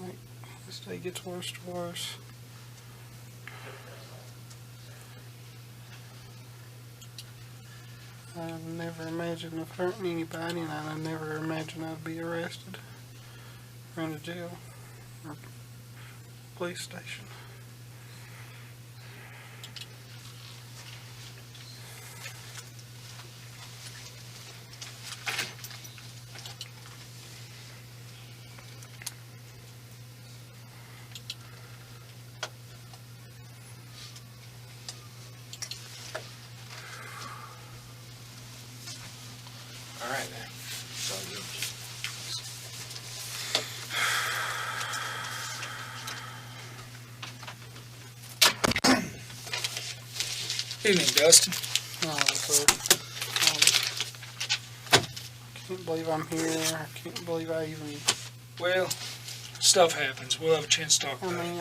Like, this day gets worse to worse. I've never imagined of hurting anybody, and I never imagined I'd be arrested or in a jail or police station. All right, man. It's all good. Evening, Dustin. Oh, so, I can't believe I'm here. I can't believe I even... Well, stuff happens. We'll have a chance to talk I about mean,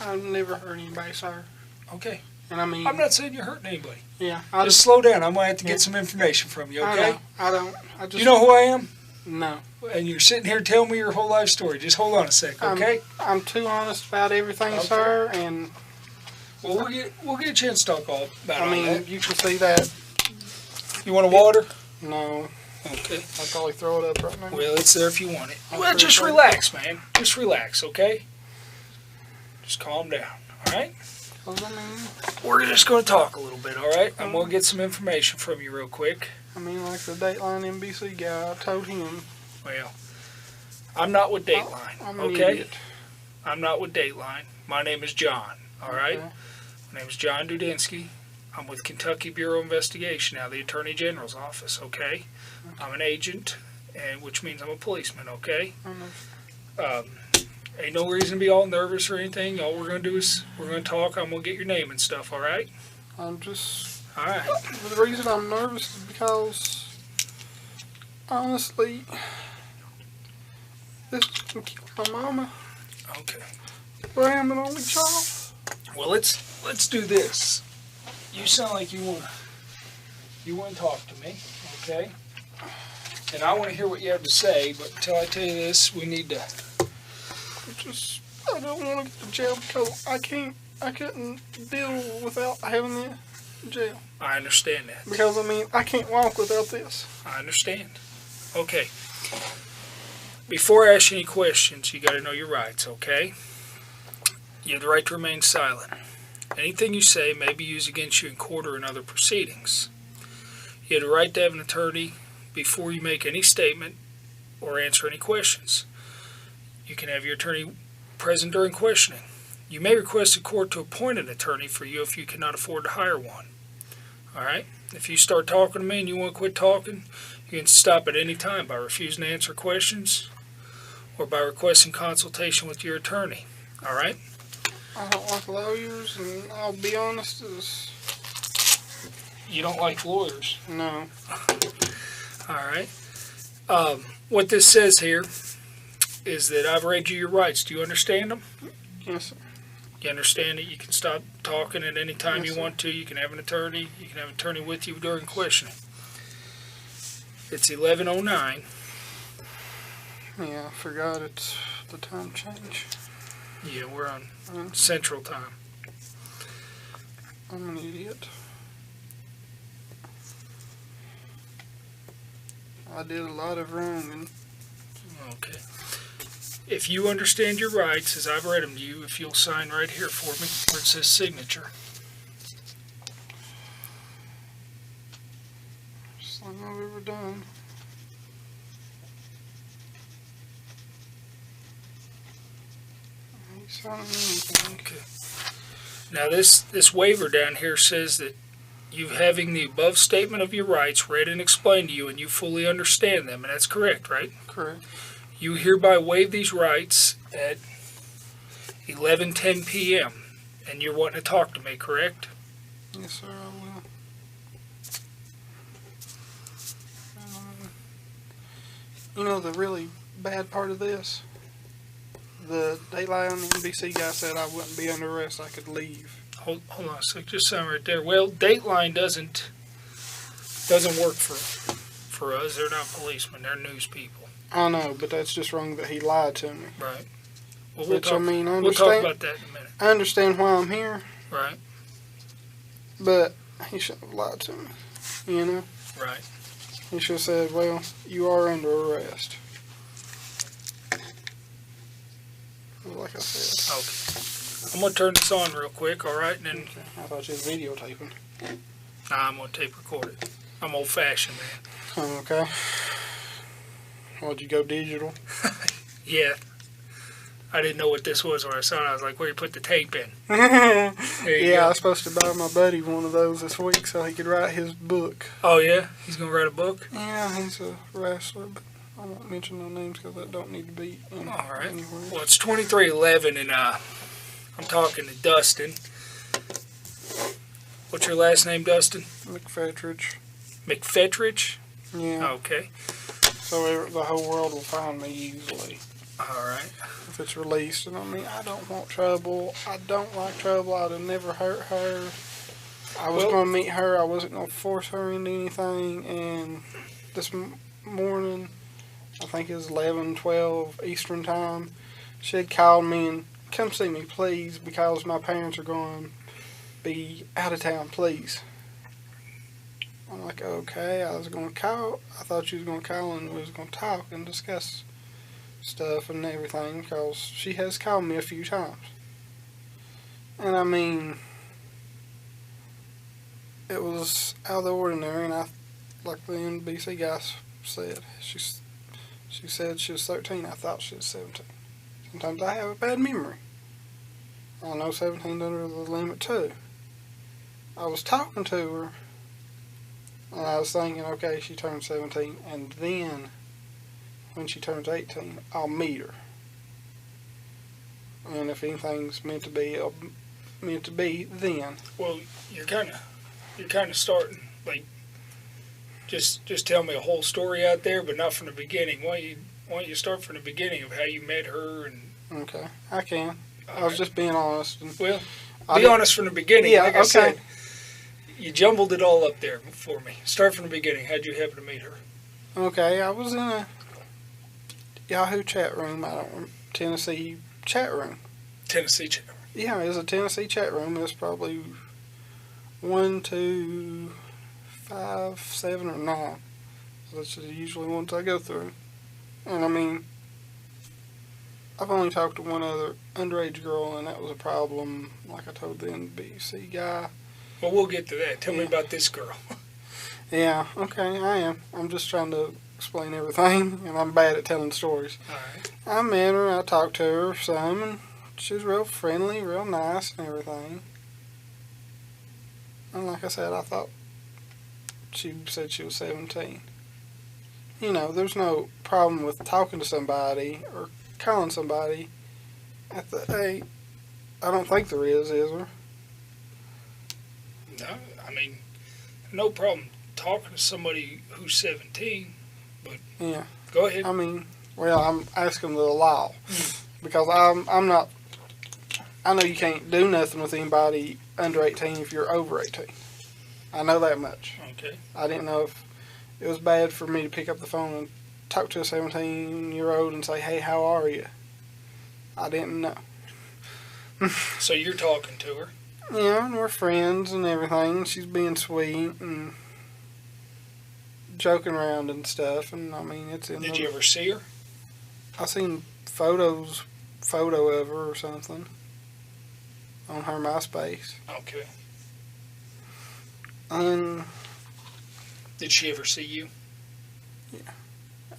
I've never hurt anybody, sir. it. Okay. And I mean... I'm not saying you're hurting anybody. Yeah. Just slow down. I'm going to have to get some information from you, okay? I don't. I just... You know who I am? No. And you're sitting here telling me your whole life story. Just hold on a sec, okay? I'm too honest about everything, sir, and... Well, we'll get a chance to talk all about I mean, that. you can see that. You want a water? No. Okay. I'll probably throw it up right now. Well, it's there if you want it. I'll Well, just throw it relax, man. Just relax, okay? Just calm down, all right? Cause I mean, We're just going to talk a little bit, all right? I'm going to get some information from you real quick. like the Dateline NBC guy, I told him. Well, I'm not with Dateline, I'm an okay? idiot. I'm not with Dateline. My name is John, all right? Okay. My name is John Dudinsky. I'm with Kentucky Bureau of Investigation, now the Attorney General's office, okay? I'm an agent, and which means I'm a policeman, okay? I know. Ain't no reason to be all nervous or anything. All we're going to do is we're going to talk. I'm going to get your name and stuff, all right? I'm just... All right. The reason I'm nervous is because, honestly, this can kill my mama. Okay. But I am an only child. Well, let's do this. You sound like you want to talk to me, okay? And I want to hear what you have to say, but until I tell you this, we need to... I don't want to go to jail because I couldn't deal without having the jail. I understand that. Because, I mean, I can't walk without this. I understand. Okay. Before I ask you any questions, you got to know your rights, okay? You have the right to remain silent. Anything you say may be used against you in court or in other proceedings. You have the right to have an attorney before you make any statement or answer any questions. You can have your attorney present during questioning. You may request a court to appoint an attorney for you if you cannot afford to hire one. All right? If you start talking to me and you want to quit talking, you can stop at any time by refusing to answer questions or by requesting consultation with your attorney. All right? I don't like lawyers, and I'll be honest, You don't like lawyers? no. All right. What this says here is that I've read you your rights. Do you understand them? Yes, sir. You understand that you can stop talking at any time Yes, you sir. want to. You can have an attorney. You can have an attorney with you during questioning. It's 11:09. Yeah, I forgot it's the time change. Yeah, we're on Central Time. I'm an idiot. I did a lot of wrong, and Okay. If you understand your rights, as I've read them to you, if you'll sign right here for me, where it says signature. just like I've ever done. I ain't signing anything. Okay. Now this waiver down here says that you having the above statement of your rights read and explained to you and you fully understand them, and that's correct, right? Correct. You hereby waive these rights at 11:10 p.m. and you're wanting to talk to me, correct? Yes, sir, I will. You know the really bad part of this? The Dateline on the NBC guy said I wouldn't be under arrest, I could leave. Hold on a sec, just sign right there. Well, Dateline doesn't work for us. They're not policemen, they're news people. I know, but that's just wrong that he lied to me. Right. Well, Which, I mean, I we'll talk understand. about that in a minute. I understand why I'm here, Right. but he shouldn't have lied to me. You know? Right. He should have said, well, you are under arrest. Like I said. Okay. I'm going to turn this on real quick, all right? And then, Okay. I thought you was videotaping. nah, I'm going to tape record it. I'm old-fashioned, man. Oh, okay. Why'd you go digital? Yeah. I didn't know what this was when I saw it. I was like, where you put the tape in? There you Yeah, go. I was supposed to buy my buddy one of those this week so he could write his book. Oh, yeah? He's going to write a book? Yeah, he's a wrestler, but I won't mention no names because that don't need to be All right. anywhere. Well, it's 23:11, and I'm talking to Dustin. What's your last name, Dustin? Mcphetridge. Mcphetridge? Yeah. Okay. So the whole world will find me easily All right. if it's released. And I mean, I don't want trouble. I don't like trouble. I'd have never hurt her. I was going to meet her. I wasn't going to force her into anything. And this morning, I think it was 11:12 Eastern time, she had called me and, come see me, please, because my parents are going to be out of town, please. I'm like, okay, I was going to call. I thought you was going to call and we was going to talk and discuss stuff and everything, because she has called me a few times. And I mean, it was out of the ordinary, and like the NBC guys said, she said she was 13. I thought she was 17. Sometimes I have a bad memory. I know 17's under the limit too. I was talking to her, and I was thinking, okay, she turned 17, and then when she turns 18, I'll meet her. And if anything's meant to be, it'll meant to be then. Well, you're kind of starting, like, just tell me a whole story out there, but not from the beginning. Why don't you start from the beginning of how you met her? And Okay, I can. I was just being honest. And well, be honest from the beginning. Yeah, like I said, you jumbled it all up there for me. Start from the beginning. How'd you happen to meet her? Okay, I was in a Yahoo chat room. Tennessee chat room. Tennessee chat room. Yeah, it was a Tennessee chat room. It was probably 1, 2, 5, 7, or 9. That's usually ones I go through. And I mean, I've only talked to one other underage girl, and that was a problem, like I told the NBC guy. Well, we'll get to that. Tell me about this girl. Yeah, okay, I am. I'm just trying to explain everything, and I'm bad at telling stories. All right. I met her, I talked to her some, and she was real friendly, real nice, and everything. And like I said, I thought she said she was 17. You know, there's no problem with talking to somebody or calling somebody at the age. I don't think there is there? No, I mean, no problem talking to somebody who's 17, but Yeah. go ahead. I mean, well, I'm asking the law because I'm not. I know you can't do nothing with anybody under 18 if you're over 18. I know that much. Okay. I didn't know if it was bad for me to pick up the phone and talk to a 17-year-old and say, hey, how are you? I didn't know. So you're talking to her. Yeah, and we're friends and everything. She's being sweet and joking around and stuff. And I mean, it's in. Did you ever see her? I seen photo of her or something on her MySpace. Okay. And Did she ever see you?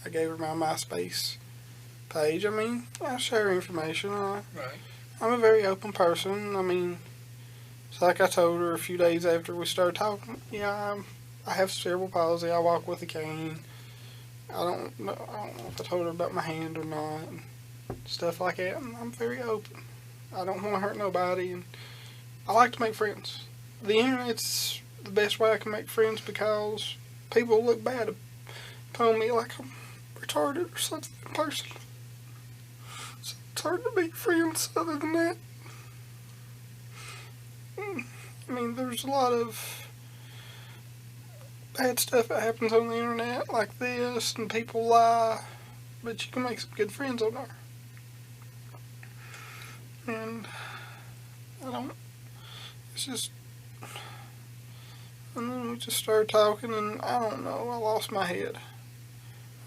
I gave her my MySpace page. I mean, I share information. Right. I'm a very open person. I mean, it's like I told her a few days after we started talking. Yeah, I have cerebral palsy. I walk with a cane. I don't know if I told her about my hand or not, and stuff like that. And I'm very open. I don't want to hurt nobody, and I like to make friends. The internet's the best way I can make friends because people look bad upon me like I'm retarded or something in person. So it's hard to make friends other than that. I mean, there's a lot of bad stuff that happens on the internet like this, and people lie, but you can make some good friends on there. And I don't, it's just, and then we just started talking, and I don't know, I lost my head.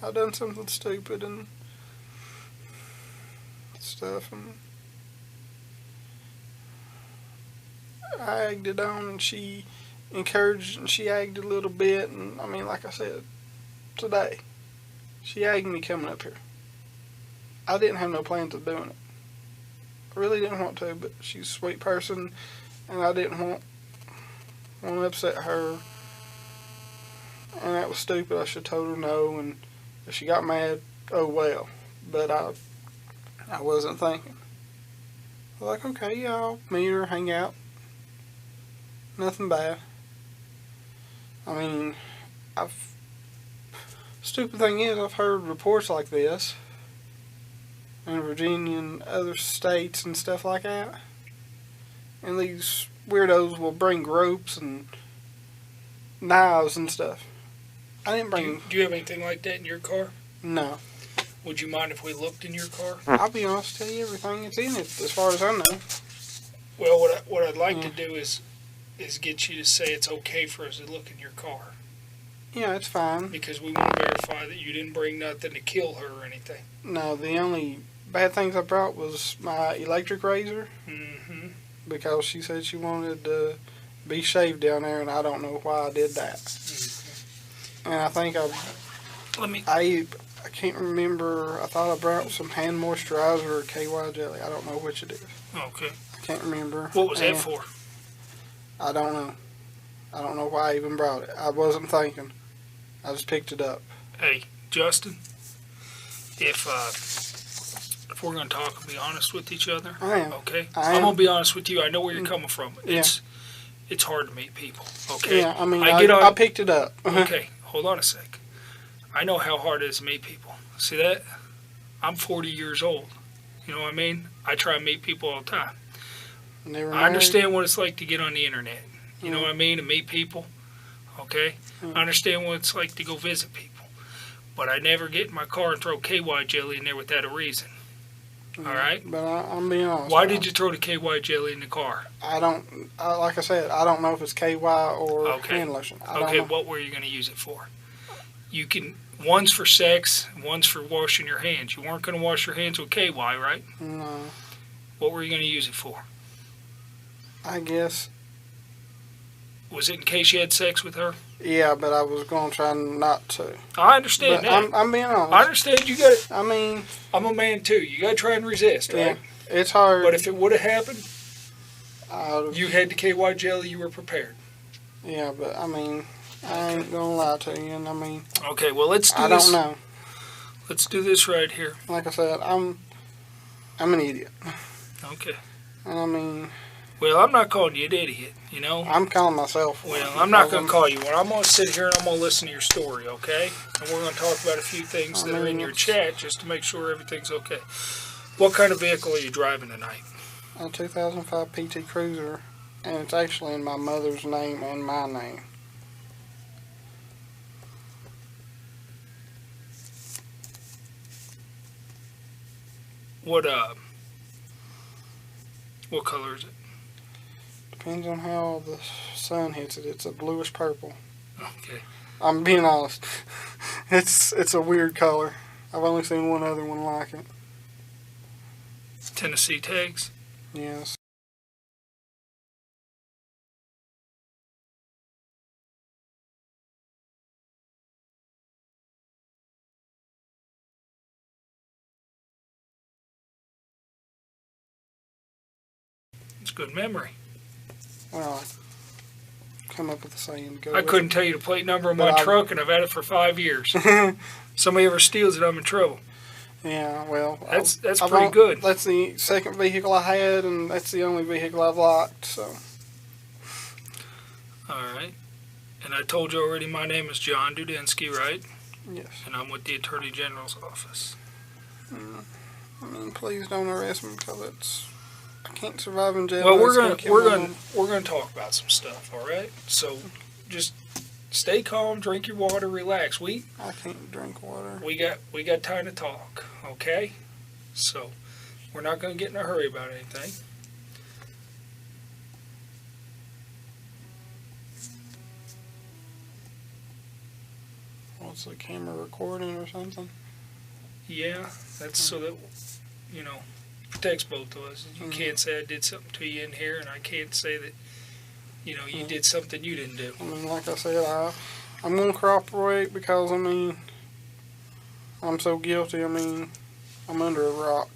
I done something stupid and stuff, and I egged it on, and she encouraged, and she egged a little bit, and I mean, like I said, today, she egged me coming up here. I didn't have no plans of doing it. I really didn't want to, but she's a sweet person, and I didn't want to upset her, and that was stupid. I should have told her no, and if she got mad, oh well, but I wasn't thinking. I was like, okay, yeah, I'll meet her, hang out, nothing bad. I mean, stupid thing is, I've heard reports like this in Virginia and other states and stuff like that. And these weirdos will bring ropes and knives and stuff. I didn't bring... Do you have anything like that in your car? No. Would you mind if we looked in your car? I'll be honest, tell you everything that's in it, as far as I know. Well, what I'd like to do is get you to say it's okay for us to look in your car. Yeah, it's fine. Because we want to verify that you didn't bring nothing to kill her or anything. No, the only bad things I brought was my electric razor. Mm-hmm. Because she said she wanted to be shaved down there, and I don't know why I did that. Mm-hmm. And I think I can't remember. I thought I brought some hand moisturizer or KY jelly. I don't know which it is. Okay. I can't remember. What was that for? I don't know. I don't know why I even brought it. I wasn't thinking. I just picked it up. Hey, Justin, if we're going to talk and be honest with each other, I am. okay? I'm going to be honest with you. I know where you're coming from. Yeah. It's hard to meet people, okay? Yeah, I mean, I picked it up. Okay, hold on a sec. I know how hard it is to meet people. See that? I'm 40 years old. You know what I mean? I try and meet people all the time. I understand what it's like to get on the internet. You know what I mean? To meet people. Okay? I understand what it's like to go visit people. But I never get in my car and throw KY jelly in there without a reason. All right? But I'm being honest. Why did you throw the KY jelly in the car? Like I said, I don't know if it's KY or hand lotion. Okay, what were you going to use it for? You can, one's for sex, one's for washing your hands. You weren't going to wash your hands with KY, right? No. What were you going to use it for? I guess. Was it in case you had sex with her? Yeah, but I was going to try not to. I understand that. I'm being honest. I understand you got it. I mean, I'm a man too. You got to try and resist, right? Yeah, it's hard. But if it would have happened, you had the KY jelly, you were prepared. Yeah, but I mean, I ain't going to lie to you, and I mean. Okay, well, let's do this. I don't know. Let's do this right here. Like I said, I'm an idiot. Okay. And I mean. Well, I'm not calling you an idiot, you know? I'm calling myself one. Well, I'm not going to call you one. I'm going to sit here and I'm going to listen to your story, okay? And we're going to talk about a few things that are in your chat just to make sure everything's okay. What kind of vehicle are you driving tonight? A 2005 PT Cruiser, and it's actually in my mother's name and my name. What color is it? Depends on how the sun hits it. It's a bluish purple. Okay. I'm being honest. It's a weird color. I've only seen one other one like it. Tennessee tags? Yes. It's good memory. Well, I come up with a saying to go I couldn't tell you the plate number of my truck, and I've had it for 5 years. Somebody ever steals it, I'm in trouble. Yeah, well, that's pretty good. That's the second vehicle I had, and that's the only vehicle I've locked. So. All right. And I told you already, my name is John Dudinsky, right? Yes. And I'm with the Attorney General's office. I mean, please don't arrest me because I can't survive in jail. Well, we're gonna talk about some stuff. All right. So, just stay calm, drink your water, relax. I can't drink water. We got time to talk. Okay. So, We're not going to get in a hurry about anything. What's the camera recording or something? Yeah, that's so that, you know, protects both of us. You can't say I did something to you in here, and I can't say that, you know, you did something you didn't do. I mean, like I said, I'm going to cooperate because, I mean, I'm so guilty. I mean, I'm under a rock.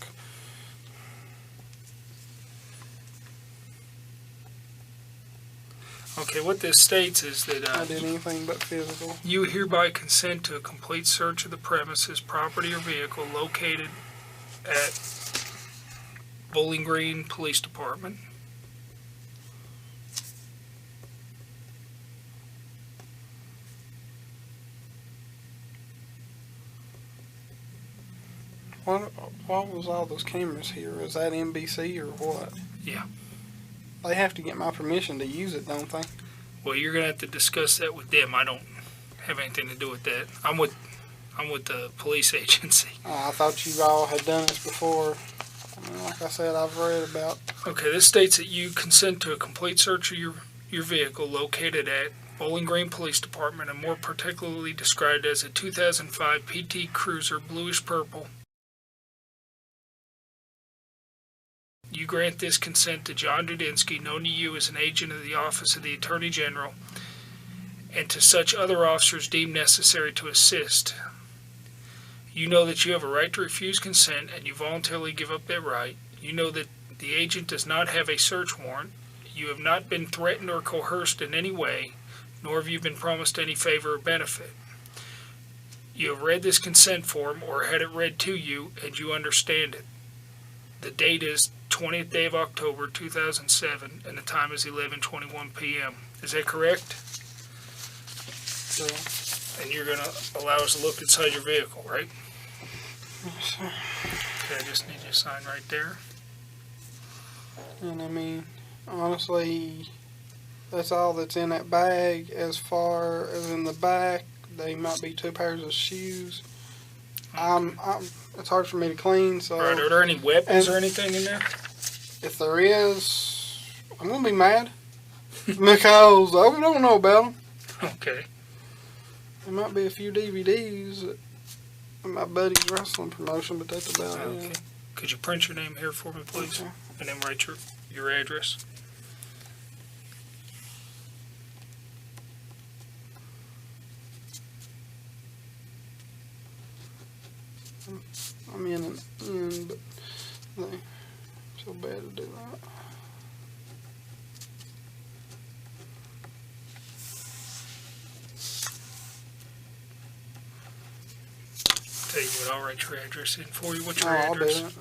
Okay, what this states is that I did anything but physical. you hereby consent to a complete search of the premises, property, or vehicle located at Bowling Green Police Department. What was all those cameras here? Is that NBC or what? Yeah. They have to get my permission to use it, don't they? Well, you're going to have to discuss that with them. I don't have anything to do with that. I'm with the police agency. I thought you all had done this before. I mean, like I said, I've read about... Okay, this states that you consent to a complete search of your vehicle located at Bowling Green Police Department, and more particularly described as a 2005 PT Cruiser bluish purple. You grant this consent to John Dudinsky, known to you as an agent of the Office of the Attorney General, and to such other officers deemed necessary to assist. You know that you have a right to refuse consent, and you voluntarily give up that right. You know that the agent does not have a search warrant. You have not been threatened or coerced in any way, nor have you been promised any favor or benefit. You have read this consent form or had it read to you, and you understand it. The date is 20th day of October 2007, and the time is 11:21 p.m. Is that correct? So, And you're going to allow us to look inside your vehicle, right? yes, sir. Okay, I just need you to sign right there. And I mean, honestly, that's all that's in that bag. As far as in the back, they might be 2 pairs of shoes. It's hard for me to clean, so... All right, are there any weapons or anything in there? If there is, I'm going to be mad. Because I don't know about them. Okay. There might be a few DVDs at my buddy's wrestling promotion, but that's about Okay. it. Could you print your name here for me, please? Okay. And then write your address. I'm in and in, but they so bad to do that. Tell you what, I'll write your address in for you. What's Oh, your I'll do address? it.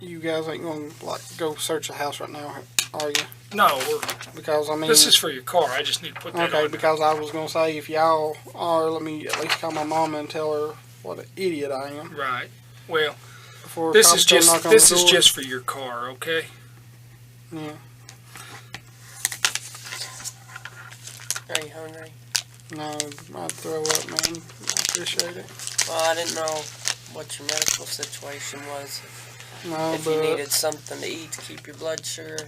You guys ain't gonna like go search the house right now, are you? No, Because I mean, this is for your car. I just need to put that okay. on. Because I was gonna say if y'all are, let me at least call my mama and tell her what an idiot I am. Right. Well, Before this cops is come just knock on the door. just for your car, okay? Yeah. Are you hungry? No, I'd throw up, man. I appreciate it. Well, I didn't know what your medical situation was. No, If but you needed something to eat to keep your blood sugar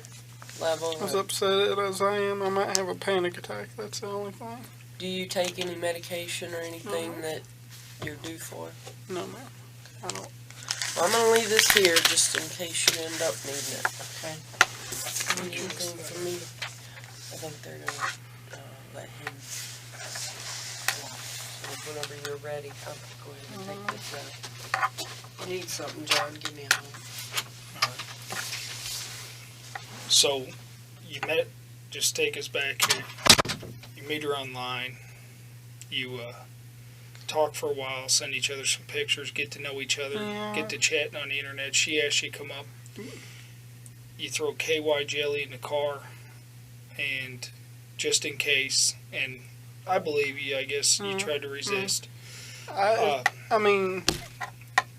level. as upset as I am, I might have a panic attack. That's the only thing. Do you take any medication or anything No. that you're due for? No, man. I don't. Well, I'm gonna leave this here just in case you end up needing it. Okay. Need anything from me? I think they're gonna let him. So whenever you're ready, I'll go ahead and take this out. You need something, John? Give me a hand. So, just take us back here. You meet her online. You talk for a while, send each other some pictures, get to know each other, get to chatting on the internet. She asks you to come up. You throw KY jelly in the car, and just in case, and I believe you, I guess you tried to resist. I mean,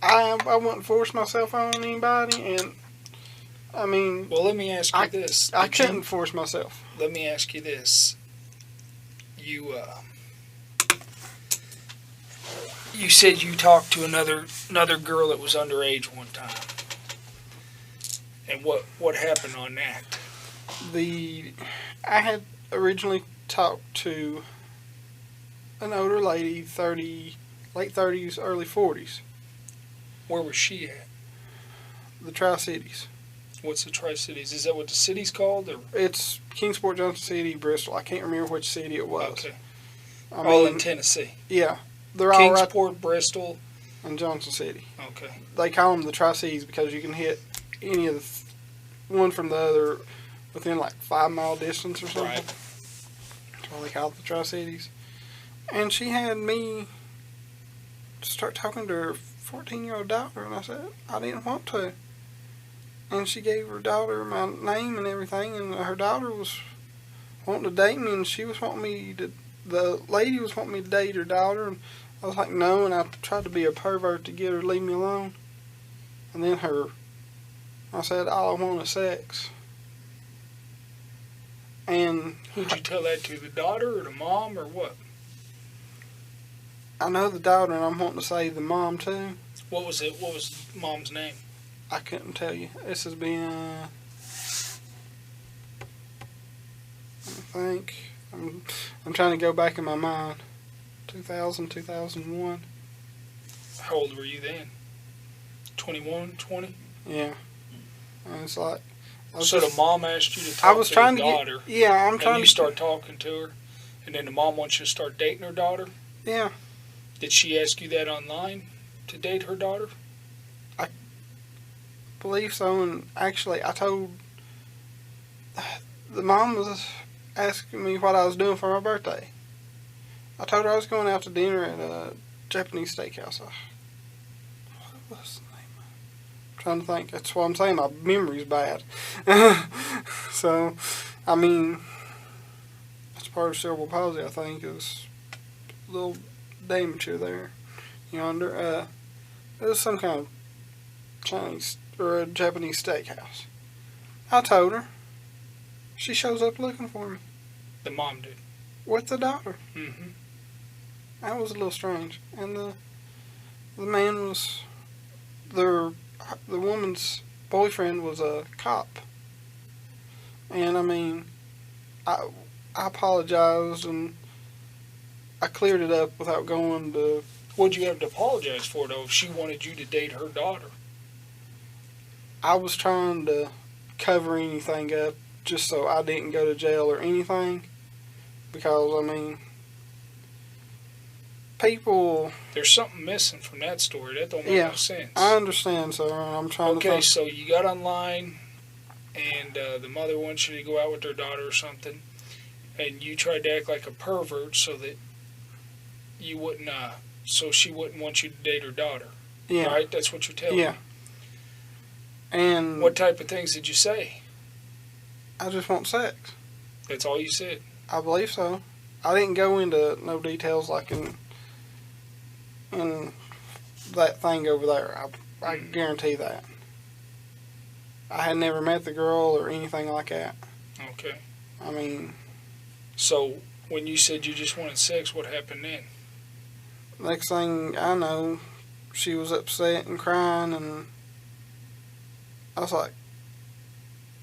I wouldn't force myself on anybody, and I mean... Well, let me ask you this. I couldn't force myself. Let me ask you this. You said you talked to another girl that was underage one time. And what happened on that? I had originally talked to an older lady, late 30s, early 40s. Where was she at? The Tri-Cities. What's the Tri-Cities? Is that what the city's called? Or? It's Kingsport, Johnson City, Bristol. I can't remember which city it was. Okay. All in Tennessee. Yeah. They're all Kingsport, Bristol, and Johnson City. Okay. They call them the Tri-Cities because you can hit any of one from the other within like 5 mile distance or something. Right. That's why they call it the Tri-Cities. And she had me start talking to her 14-year-old daughter, and I said I didn't want to. And she gave her daughter my name and everything, and her daughter was wanting to date me, and she was wanting me to. The lady was wanting me to date her daughter, and I was like, no, and I tried to be a pervert to get her to leave me alone. And then I said, all I want is sex. And... Who'd you tell that to, the daughter or the mom or what? I know the daughter, and I'm wanting to say the mom, too. What was it? What was mom's name? I couldn't tell you. This has been, I think... I'm trying to go back in my mind. 2000, 2001. How old were you then? 21, 20? Yeah. And it's like... So the mom asked you to talk to the daughter. I'm trying to... you start talking to her, and then the mom wants you to start dating her daughter? Yeah. Did she ask you that online, to date her daughter? I believe so, and actually I told... The mom was asking me what I was doing for my birthday. I told her I was going out to dinner at a Japanese steakhouse. What was the name? I'm trying to think. That's what I'm saying. My memory's bad. So, I mean, that's part of cerebral palsy, I think, is a little damage there. Yonder. It was some kind of Chinese or a Japanese steakhouse. I told her. She shows up looking for me. The mom did. With the daughter. Mm-hmm. That was a little strange. And the man was... The woman's boyfriend was a cop. And, I mean, I apologized and I cleared it up without going to... What'd you have to apologize for, though, if she wanted you to date her daughter? I was trying to cover anything up just so I didn't go to jail or anything. Because, I mean, people... There's something missing from that story. That don't make no sense. I understand, sir. I'm trying to... Okay, so you got online, and the mother wants you to go out with her daughter or something, and you tried to act like a pervert so that you wouldn't... so she wouldn't want you to date her daughter. Yeah. Right? That's what you're telling me. Yeah. And... What type of things did you say? I just want sex. That's all you said? I believe so. I didn't go into no details like in that thing over there. I guarantee that. I had never met the girl or anything like that. Okay. I mean... So, when you said you just wanted sex, what happened then? Next thing I know, she was upset and crying, and I was like...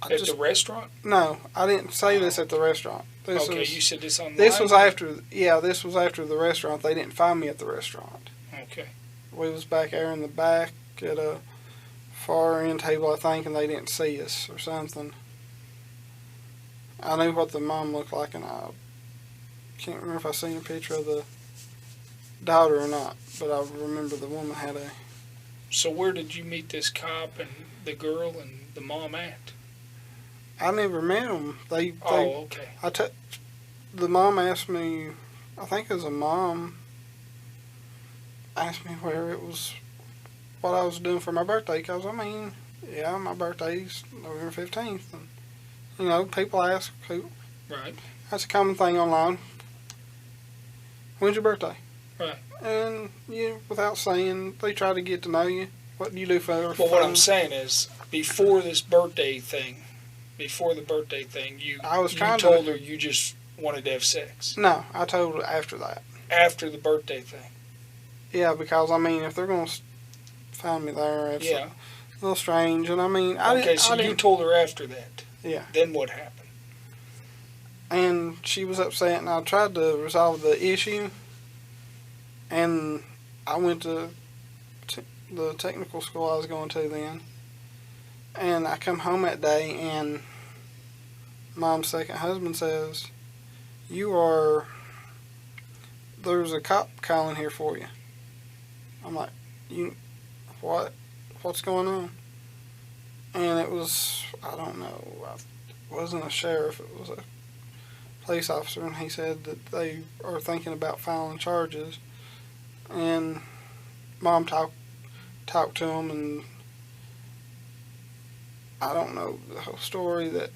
At the restaurant? No, I didn't say this at the restaurant. You said this online? This was after the restaurant. They didn't find me at the restaurant. Okay. We was back there in the back at a far end table, I think, and they didn't see us or something. I knew what the mom looked like, and I can't remember if I seen a picture of the daughter or not, but I remember the woman had a... So where did you meet this cop and the girl and the mom at? I never met them. Okay. the mom asked me, I think it was a mom, asked me where it was, what I was doing for my birthday. Because, I mean, yeah, my birthday's November 15th. And, you know, people ask, Right. That's a common thing online. When's your birthday? Right. And you, without saying, they try to get to know you. What do you do for Well, fun? what I'm saying is, before the birthday thing, I was you trying told to, her you just wanted to have sex. No, I told her after that. After the birthday thing. Yeah, because, I mean, if they're going to find me there, it's Yeah. a little strange. And, I mean, You told her after that. Yeah. Then what happened? And she was upset, and I tried to resolve the issue. And I went to the technical school I was going to then. And I come home that day, and Mom's second husband says, there's a cop calling here for you. I'm like, what? What's going on? And it was, I don't know, it wasn't a sheriff, it was a police officer, and he said that they are thinking about filing charges. And Mom talked to him, and I don't know the whole story. That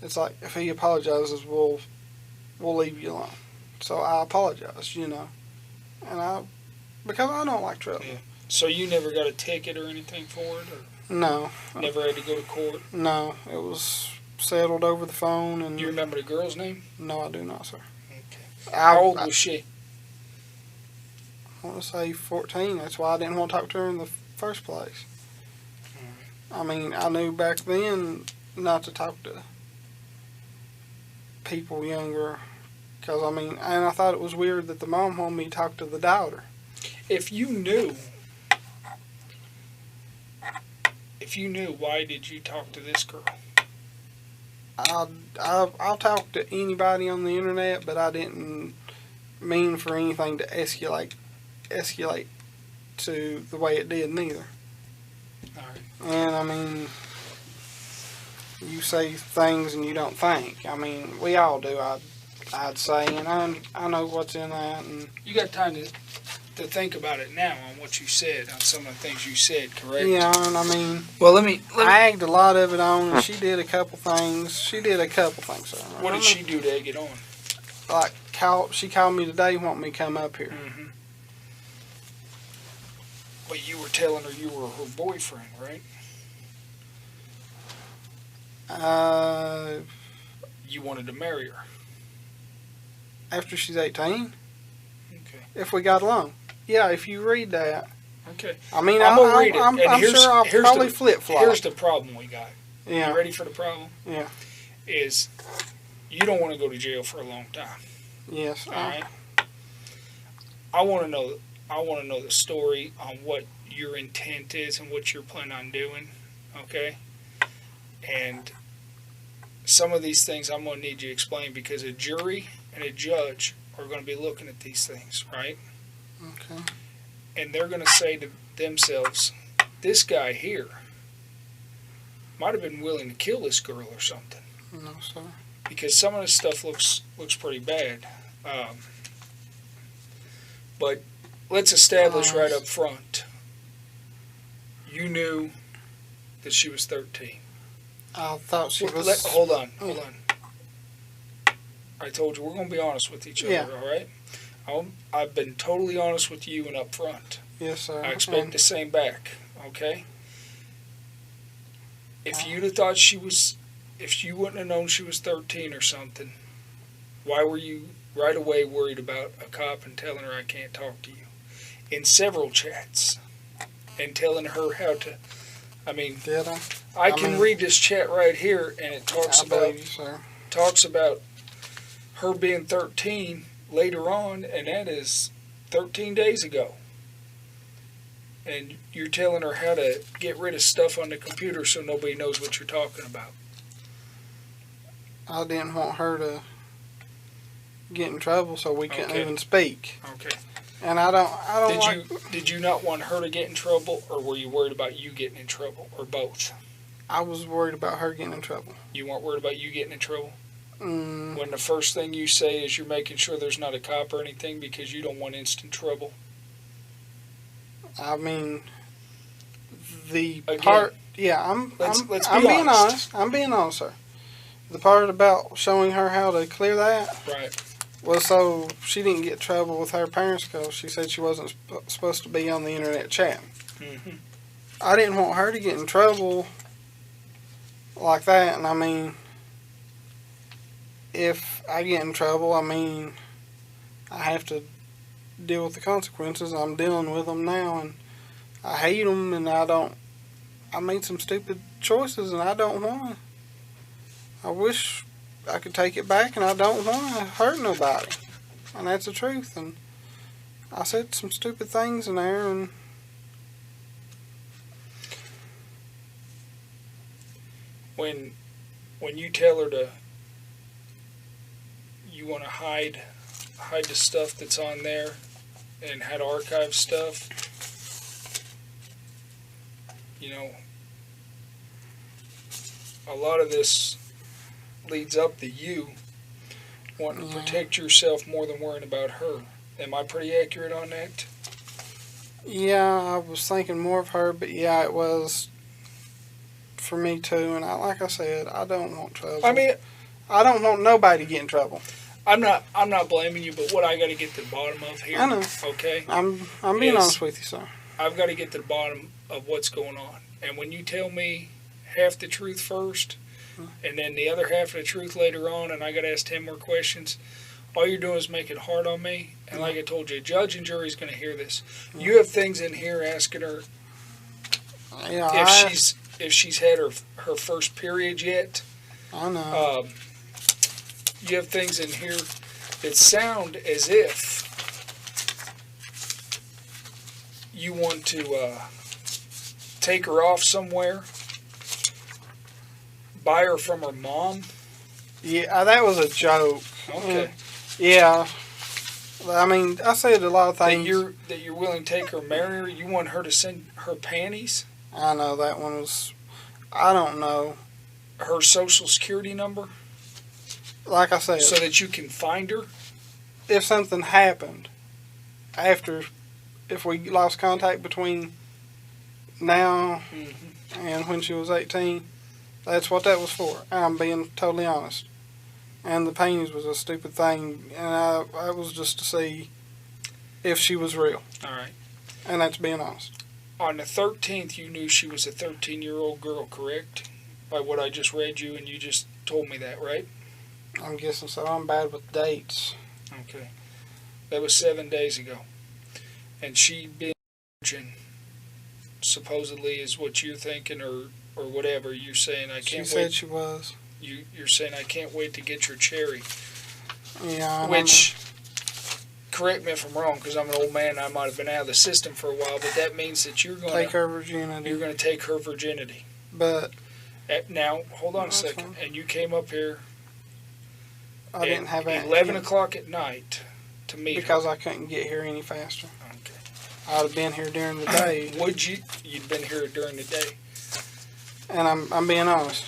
it's like, if he apologizes, we'll leave you alone. So I apologized, you know, and because I don't like trouble. Yeah. So you never got a ticket or anything for it, or No. never had to go to court? No, it was settled over the phone. And Do you remember the girl's name? No, I do not, sir. Okay. How old was she? I want to say 14. That's why I didn't want to talk to her in the first place. I mean, I knew back then not to talk to people younger. Because, I mean, and I thought it was weird that the mom wanted me to talk to the daughter. If you knew, why did you talk to this girl? I'll talk to anybody on the internet, but I didn't mean for anything to escalate to the way it did neither. All right. And I mean, you say things and you don't think. I mean, we all do. I'd say, and I know what's in that. And you got time to think about it now on what you said, on some of the things you said, correct? Yeah, and I mean, well, let me I egged a lot of it on, and she did a couple things. Sir. What did she do to egg it on? Like, she called me today, wanting me to come up here. Mm-hmm. But you were telling her you were her boyfriend, right? You wanted to marry her. After she's 18. Okay. If we got along. Yeah, if you read that. Okay. I mean, I'm gonna read it. I'm sure I'll probably flip-flop. Here's the problem we got. Yeah. You ready for the problem? Yeah. Is you don't want to go to jail for a long time. Yes. All right. I want to know the story on what your intent is and what you're planning on doing. Okay. And some of these things I'm going to need you to explain, because a jury and a judge are going to be looking at these things, right? Okay. And they're going to say to themselves, this guy here might have been willing to kill this girl or something. No, sir. Because some of this stuff looks pretty bad. But let's establish right up front. You knew that she was 13. I thought she was... Hold on. I told you we're going to be honest with each other, all right? I've been totally honest with you and up front. Yes, sir. I expect the same back, okay? If you'd have thought if you wouldn't have known she was 13 or something, why were you right away worried about a cop and telling her I can't talk to you? In several chats. And telling her how to, I mean, did I? I can read this chat right here, and it talks about her being 13 later on, and that is 13 days ago. And you're telling her how to get rid of stuff on the computer so nobody knows what you're talking about. I didn't want her to get in trouble, so we couldn't even speak. Okay. And I don't Did you not want her to get in trouble, or were you worried about you getting in trouble, or both? I was worried about her getting in trouble. You weren't worried about you getting in trouble? When the first thing you say is you're making sure there's not a cop or anything because you don't want instant trouble? I mean, the Again, part, yeah, let's be I'm being honest. honest. I'm being honest, sir. The part about showing her how to clear that Right. was so she didn't get in trouble with her parents because she said she wasn't supposed to be on the internet chatting. Mm-hmm. I didn't want her to get in trouble like that, and I mean, if I get in trouble, I mean, I have to deal with the consequences. I'm dealing with them now, and I hate them, and I made some stupid choices, and I don't want to. I wish I could take it back, and I don't want to hurt nobody, and that's the truth. And I said some stupid things in there, and when you tell her you want to hide the stuff that's on there and how to archive stuff, a lot of this leads up to you wanting to protect yourself more than worrying about her. Am I pretty accurate on that? yeah, I was thinking more of her, but yeah, it was for me too. And like I said, I don't want trouble. I mean, I don't want nobody to get in trouble. I'm not blaming you, but what I got to get to the bottom of here, I know. okay? I'm being honest with you, sir. I've got to get to the bottom of what's going on. And when you tell me half the truth first, and then the other half of the truth later on, and I got to ask 10 more questions, all you're doing is making it hard on me. And like I told you, judge and jury's going to hear this. You have things in here asking her if she's had her first period yet. I know. You have things in here that sound as if you want to take her off somewhere, buy her from her mom. Yeah, that was a joke. Okay. Yeah. I mean, I said a lot of things. That you're willing to take her, marry her. You want her to send her panties, I know that one was. I don't know. her social security number, Like I said, so that you can find her. if something happened after, if we lost contact between now and when she was 18, that's what that was for. I'm being totally honest. And the paintings was a stupid thing, and I was just to see if she was real. All right. And that's being honest. On the 13th, you knew she was a 13-year-old girl, correct? By what I just read you, and you just told me that, right? I'm guessing so. I'm bad with dates. Okay. That was 7 days ago. And she being a virgin, supposedly, is what you're thinking, or whatever. You're saying, I can't wait. She said she was. You're saying, I can't wait to get your cherry. Yeah. Which, correct me if I'm wrong, because I'm an old man and I might have been out of the system for a while, but that means that you're going take her virginity. You're going to take her virginity. But Now, hold on a that's second. fine. And you came up here I didn't have at 11 o'clock at night to meet because her. I couldn't get here any faster. Okay. I'd have been here during the day. Would you? You'd been here during the day. And I'm being honest.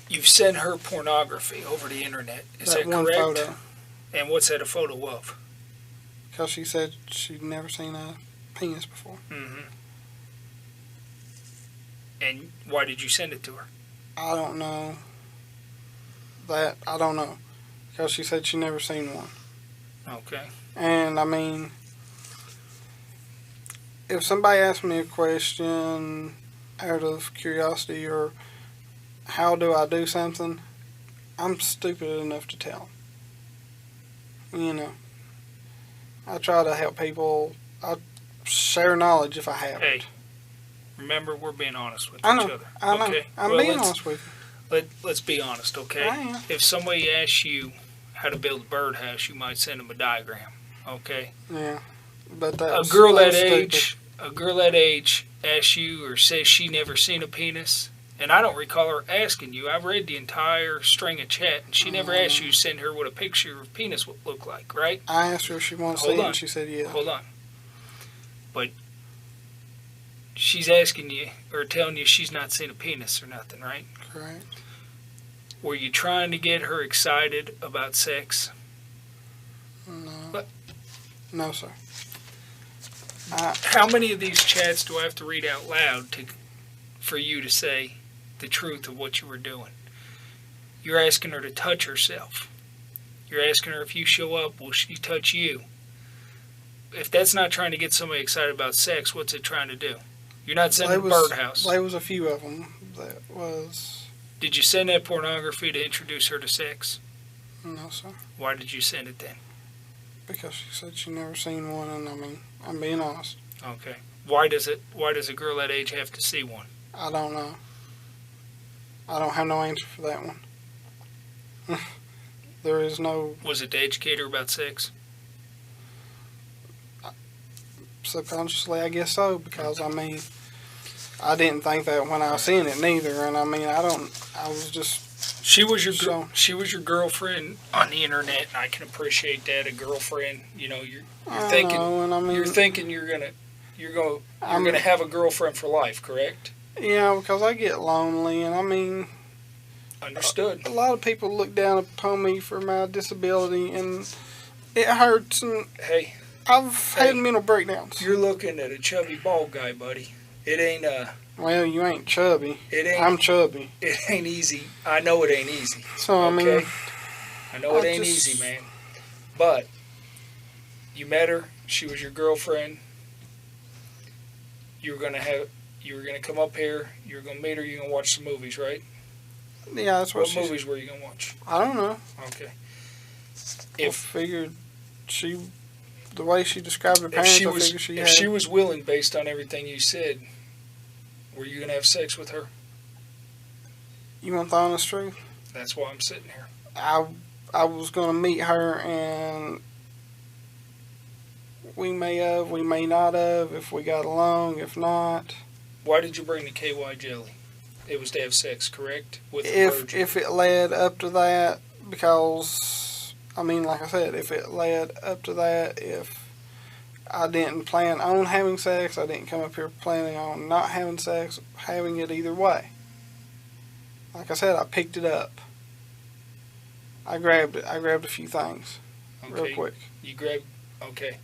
You've sent her pornography over the internet. Is that one correct? photo. And what's that a photo of? Because she said she'd never seen a penis before. Mm-hmm. And why did you send it to her? I don't know. I don't know. Because she said she never seen one. Okay. And I mean, if somebody asks me a question out of curiosity or how do I do something, I'm stupid enough to tell. You know, I try to help people. I share knowledge if I have Hey, it. remember, we're being honest with I each know. other. I know. Okay? I'm Well, being let's- honest with Let's be honest, okay? I am. If somebody asks you how to build a birdhouse, you might send them a diagram, okay? you. Yeah, but A that's girl that's that stupid. age asks you or says she never seen a penis, and I don't recall her asking you. I've read the entire string of chat, and she never asked you to send her what a picture of penis would look like, right? I asked her if she wanted to Hold see it, on. and she said yeah. Hold on. But she's asking you or telling you she's not seen a penis or nothing, right? Correct. Were you trying to get her excited about sex? No. But- No, sir. How many of these chats do I have to read out loud for you to say the truth of what you were doing? You're asking her to touch herself. You're asking her if you show up, will she touch you? If that's not trying to get somebody excited about sex, what's it trying to do? You're not sending birdhouse. There was a few of them that was... Did you send that pornography to introduce her to sex? No, sir. Why did you send it then? Because she said she never seen one, and I mean, I'm being honest. Okay. Why does a girl that age have to see one? I don't know. I don't have no answer for that one. There is no... Was it to educate her about sex? Subconsciously, I guess so, because, I mean, I didn't think that when I seen it neither, and I mean, I was just... She was your girlfriend on the internet, and I can appreciate that. A girlfriend, you know, you're thinking you're gonna have a girlfriend for life, correct? Yeah, because I get lonely, and I mean, understood. A lot of people look down upon me for my disability, and it hurts. And hey, I've had mental breakdowns. You're looking at a chubby bald guy, buddy. It ain't Well, you ain't chubby. I'm chubby. It ain't easy. I know it ain't easy. So, I mean... I know it ain't easy, man. But, you met her. She was your girlfriend. You were gonna come up here. You were gonna meet her. You're gonna watch some movies, right? Yeah, that's what movies were you gonna watch? I don't know. Okay. I figured the way she described her parents, if she was willing, based on everything you said, were you going to have sex with her? You want the honest truth? That's why I'm sitting here. I was going to meet her, and we may have, we may not have, if we got along, if not. Why did you bring the KY jelly? It was to have sex, correct? With the virgin. If it led up to that, because, I mean, like I said, if it led up to that, if I didn't plan on having sex, I didn't come up here planning on not having sex, having it either way. Like I said, I picked it up. I grabbed it. I grabbed a few things real quick. You grabbed, okay.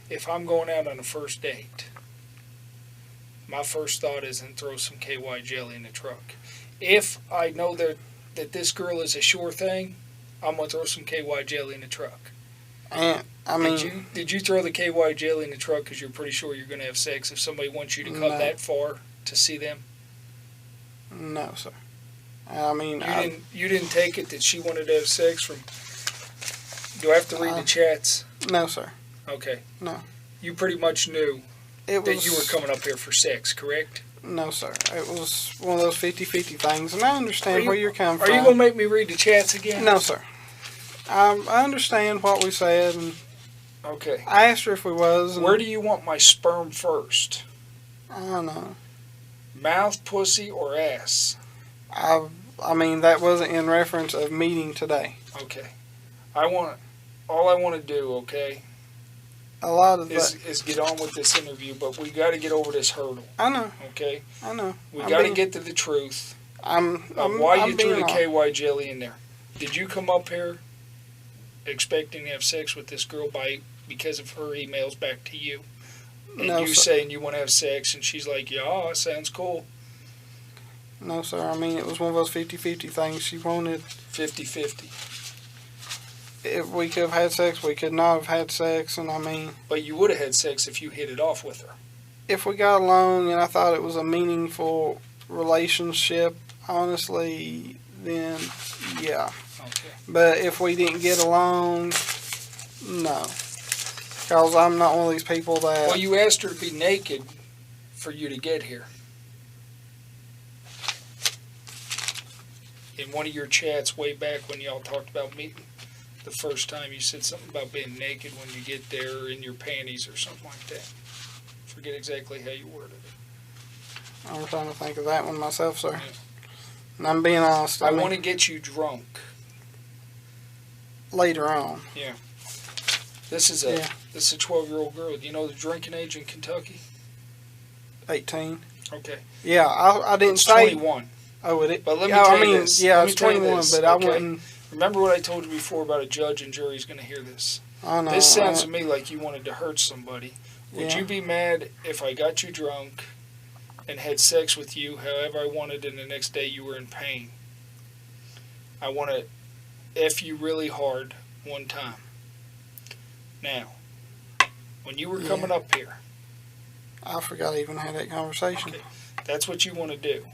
If I'm going out on a first date, my first thought isn't throw some KY jelly in the truck. If I know that this girl is a sure thing, I'm going to throw some KY jelly in the truck. And, I mean... Did you throw the KY jelly in the truck because you're pretty sure you're going to have sex if somebody wants you to come that far to see them? No, sir. I mean... You didn't take it that she wanted to have sex from... Do I have to read the chats? No, sir. Okay. No. You pretty much knew that you were coming up here for sex, correct? No, sir. It was one of those 50-50 things, and I understand where you're coming from. Are you going to make me read the chats again? No, sir. I understand what we said, and okay. I asked her if we was. Where do you want my sperm first? I don't know. Mouth, pussy, or ass? I mean, that wasn't in reference of meeting today. Okay. All I want to do, okay, a lot of is get on with this interview, but we got to get over this hurdle. I know. Okay? I know. We got to get to the truth of why you threw the KY jelly in there. Did you come up here expecting to have sex with this girl because of her emails back to you? And no, you sir. Saying you want to have sex, and she's like, yeah, sounds cool. No, sir. I mean, it was one of those 50-50 things. She wanted... 50-50. If we could have had sex, we could not have had sex, and I mean... But you would have had sex if you hit it off with her. If we got along and I thought it was a meaningful relationship, honestly, then yeah. Okay. But if we didn't get along, no. Because I'm not one of these people that... Well, you asked her to be naked for you to get here. In one of your chats way back when y'all talked about meeting the first time, you said something about being naked when you get there in your panties or something like that. Forget exactly how you worded it. I'm trying to think of that one myself, sir. Yeah. And I'm being honest. I want to get you drunk. Later on. Yeah. This is a 12-year-old girl. Do you know the drinking age in Kentucky? 18. Okay. Yeah, I didn't it's say 21. Oh, it. But let me Yeah, tell I you mean, this. yeah, Let I me was tell you 21, this, but I okay? wouldn't. Remember what I told you before about a judge and jury's going to hear this. I know. This sounds to me like you wanted to hurt somebody. Would Yeah. you be mad if I got you drunk and had sex with you however I wanted and the next day you were in pain? I want to F you really hard one time. Now, when you were coming up here, I forgot I even had that conversation. okay, that's what you want to do.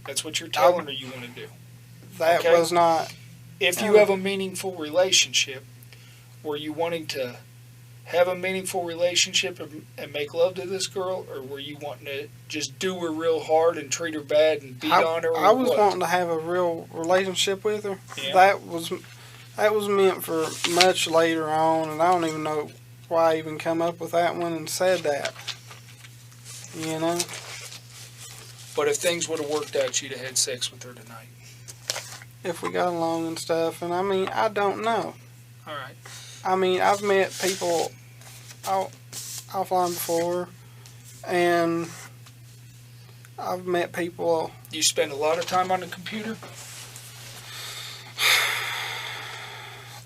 That's what you're telling her you want to do. That Okay. was not. If you have a meaningful relationship, were you wanting to have a meaningful relationship and make love to this girl, or were you wanting to just do her real hard and treat her bad and beat on her? Or I was what? wanting to have a real relationship with her. Yeah. That was meant for much later on, and I don't even know why I even come up with that one and said that. You know? But if things would have worked out, you'd have had sex with her tonight. If we got along and stuff, and I mean, I don't know. All right. I mean, I've met people offline before, and I've met people. You spend a lot of time on the computer?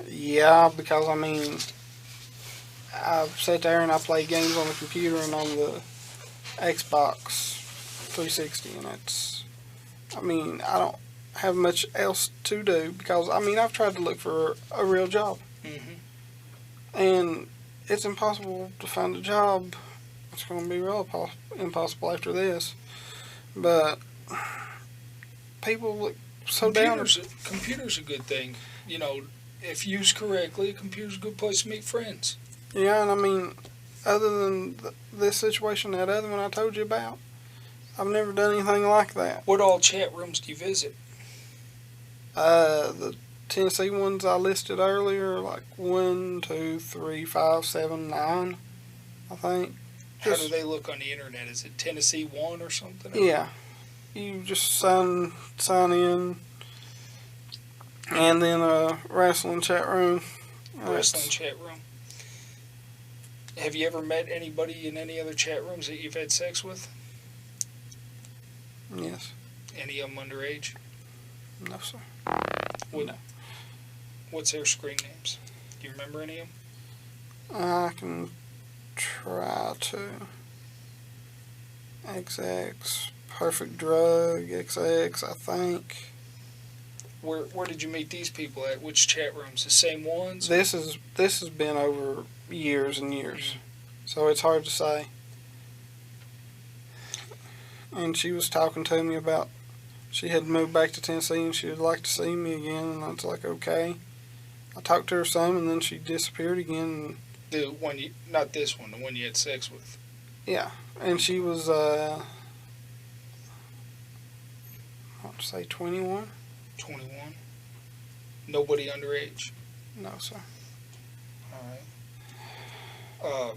Yeah, because I mean, I sit there and I play games on the computer and on the Xbox 360, and it's, I mean, I don't have much else to do because, I mean, I've tried to look for a real job. Mm-hmm. And it's impossible to find a job. It's going to be real impossible after this. But people look so down. Computer's a good thing. You know, if used correctly, a computer's a good place to meet friends. Yeah, and I mean, other than this situation, that other one I told you about, I've never done anything like that. What all chat rooms do you visit? The Tennessee ones I listed earlier, like 1, 2, 3, 5, 7, 9, I think. How do they look on the internet? Is it Tennessee 1 or something? Yeah. You just sign in, and then a wrestling chat room. Wrestling chat room. Have you ever met anybody in any other chat rooms that you've had sex with? Yes. Any of them underage? No, sir. No. What's their screen names? Do you remember any of them? I can try to. XX, Perfect Drug, XX, I think. Where did you meet these people at? Which chat rooms? The same ones? This has been over years and years, so it's hard to say. And she was talking to me about she had moved back to Tennessee and she would like to see me again, and I was like, okay. I talked to her some, and then she disappeared again. The one not this one, the one you had sex with. Yeah, and she was, I want to say 21. 21. Nobody underage. No, sir. All right.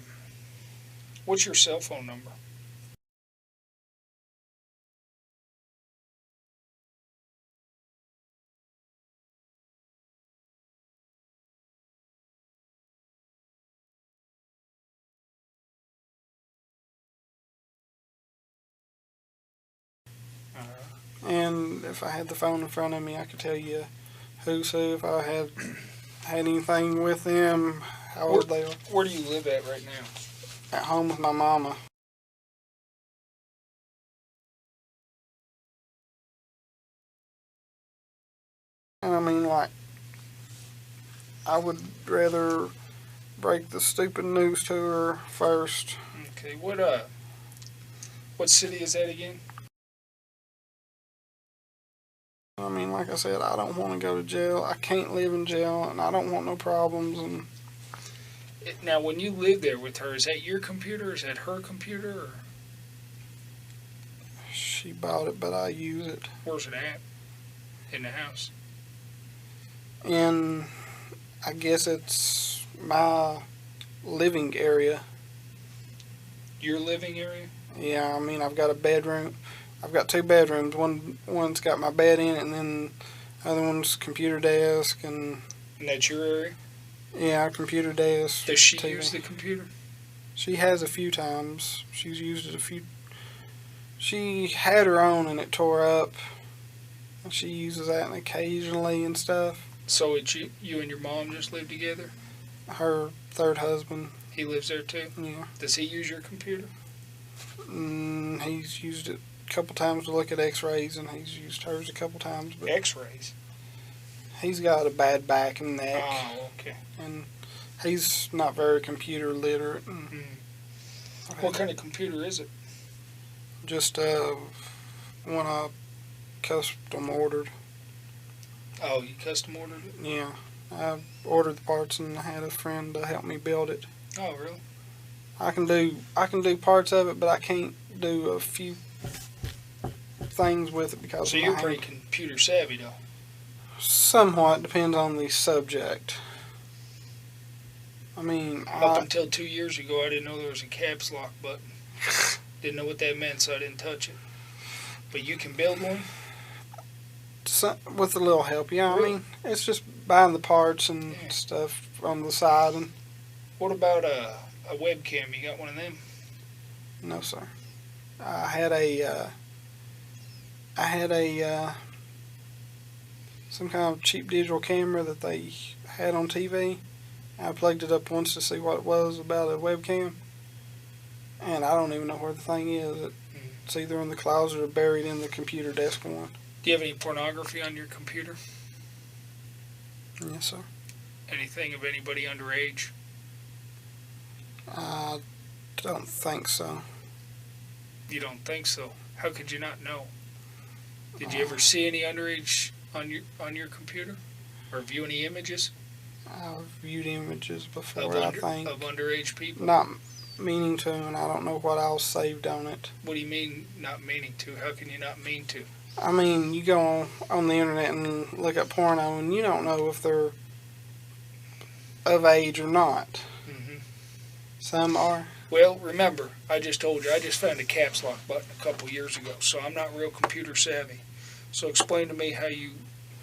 What's your cell phone number? And if I had the phone in front of me, I could tell you who's who, if I had anything with them, how old they are. Where do you live at right now? At home with my mama. And I mean, like, I would rather break the stupid news to her first. Okay, what city is that again? I mean, like I said, I don't want to go to jail. I can't live in jail, and I don't want no problems. And Now, when you live there with her, is that your computer? Or is that her computer? Or she bought it, but I use it. where's it at? In the house? And I guess it's my living area. Your living area? Yeah, I mean, I've got a bedroom. I've got 2 bedrooms. One's got my bed in it, and then the other one's computer desk. And that's your area? Yeah, computer desk. Does she TV. use the computer? She has a few times. She's used it a few. She had her own, and it tore up. She uses that occasionally and stuff. So it's you and your mom just live together? Her third husband. He lives there too? Yeah. Does he use your computer? He's used it a couple times to look at x-rays, and he's used hers a couple times. But X-rays? he's got a bad back and neck. Oh, okay. And he's not very computer literate. What kind of computer is it? Just one I custom ordered. Oh, you custom ordered it? Yeah. I ordered the parts and I had a friend to help me build it. Oh, really? I can do parts of it, but I can't do a few things with it because So of you're my pretty hand. computer savvy, though. Somewhat depends on the subject. I mean, Up until 2 years ago, I didn't know there was a caps lock button. Didn't know what that meant, so I didn't touch it. But you can build one? with a little help, yeah. Really? I mean, it's just buying the parts and Yeah. stuff on the side. And What about a webcam? You got one of them? no, sir. I had a some kind of cheap digital camera that they had on TV. I plugged it up once to see what it was about a webcam, and I don't even know where the thing is. It's either in the closet or buried in the computer desk one. Do you have any pornography on your computer? Yes, sir. Anything of anybody underage? I don't think so. You don't think so? How could you not know? Did you ever see any underage on your computer, or view any images I've viewed images of, before, I think. of underage people? Not meaning to, and I don't know what else saved on it. What do you mean not meaning to? How can you not mean to? I mean, you go on the internet and look at porno, and you don't know if they're of age or not. hmm Some are. Well, remember, I just told you, I just found a caps lock button a couple years ago, so I'm not real computer savvy. So explain to me how you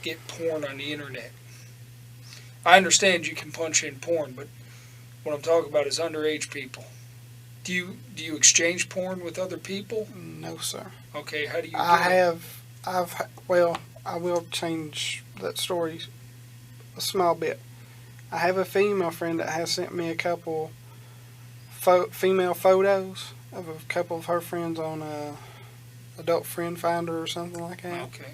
get porn on the internet. I understand you can punch in porn, but what I'm talking about is underage people. Do you exchange porn with other people? No, sir. Okay, how do you do Well, I will change that story a small bit. I have a female friend that has sent me a couple female photos of a couple of her friends on Adult Friend Finder or something like that. Okay.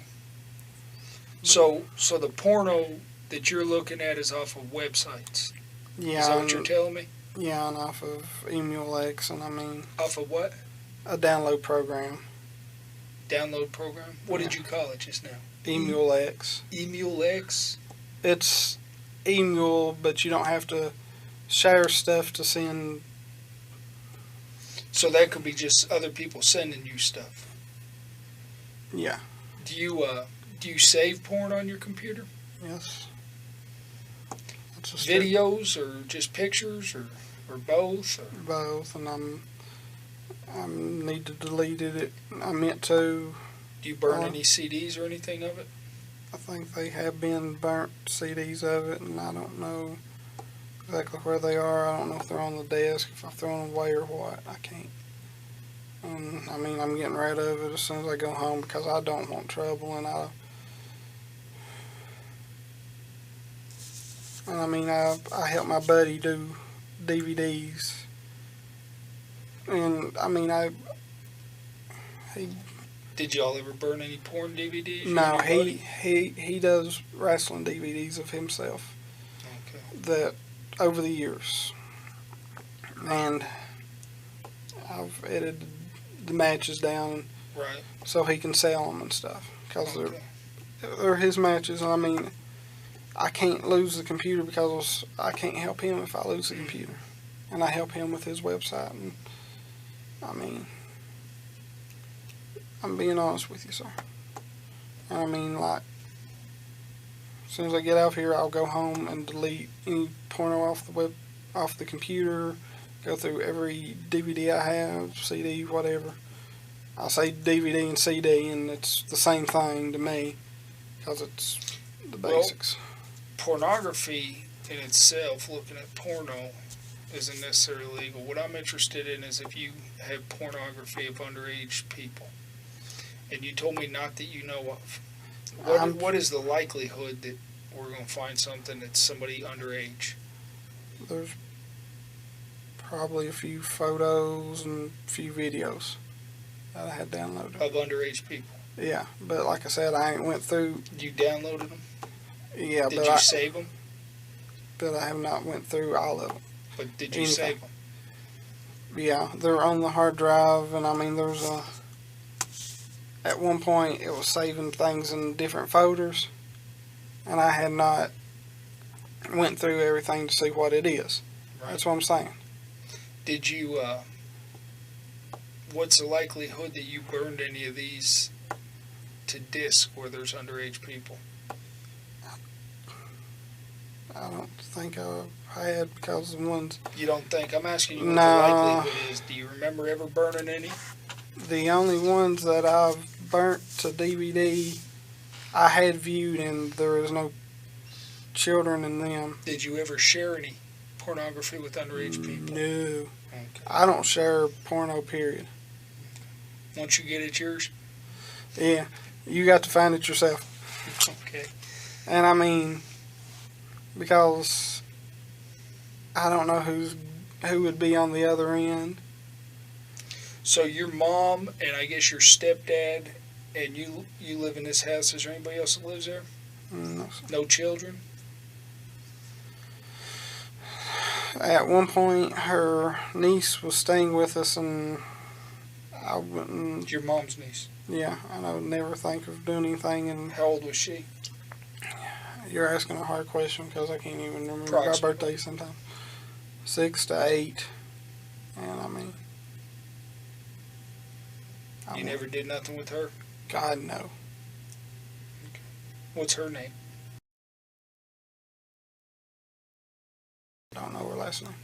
So the porno that you're looking at is off of websites. Yeah, Is that what you're telling me? yeah, and off of Emulx, and I mean Off of what? a download program. Download program? What did you call it just now? Emulx. EmuleX? It's Emule, but you don't have to share stuff to send. So that could be just other people sending you stuff. Yeah. Do you save porn on your computer? Yes. It's a Videos or just pictures or both? Or? both, and I need to delete it. I meant to. Do you burn any CDs or anything of it? I think they have been burnt CDs of it, and I don't know exactly where they are. I don't know if they're on the desk, if I've thrown them away or what. I can't. And I mean, I'm getting rid of it as soon as I go home because I don't want trouble, and I mean, I help my buddy do DVDs, and I mean, he. Did y'all ever burn any porn DVDs? No, he does wrestling DVDs of himself. Okay. That over the years, and I've edited the matches down Right. so he can sell them and stuff because Okay. they're his matches. And I mean, I can't lose the computer because I can't help him if I lose the computer, and I help him with his website. And I mean, I'm being honest with you, sir. And I mean, like, as soon as I get out here, I'll go home and delete any porno off the computer. Go through every DVD I have, CD, whatever. I say DVD and CD, and it's the same thing to me because it's the basics. Pornography in itself, looking at porno, isn't necessarily legal. What I'm interested in is if you have pornography of underage people. And you told me not that you know of. What is the likelihood that we're going to find something that's somebody underage? There's probably a few photos and a few videos that I had downloaded. Of underage people? Yeah, but like I said, I ain't went through. You downloaded them? Yeah, Did you save them? But I have not went through all of them. But did you save them? Yeah, they're on the hard drive, and I mean, at one point it was saving things in different folders, and I had not went through everything to see what it is. Right. That's what I'm saying. Did you, what's the likelihood that you burned any of these to disk where there's underage people? I don't think I had, because the ones... You don't think? I'm asking you what the likelihood is. Do you remember ever burning any? The only ones that I've burnt to DVD, I had viewed, and there was no children in them. Did you ever share any pornography with underage people? No. Okay. I don't share porno, period. Once you get it, yours? Yeah. You got to find it yourself. Okay. And I mean, because I don't know who would be on the other end. So your mom and I guess your stepdad and you live in this house. Is there anybody else that lives there? No. No children? At one point, her niece was staying with us, and I wouldn't... Your mom's niece? Yeah, and I would never think of doing anything. And how old was she? You're asking a hard question, because I can't even remember my birthday sometimes. 6 to 8, and I mean... You never did nothing with her? God, no. Okay. What's her name? Don't know her last name.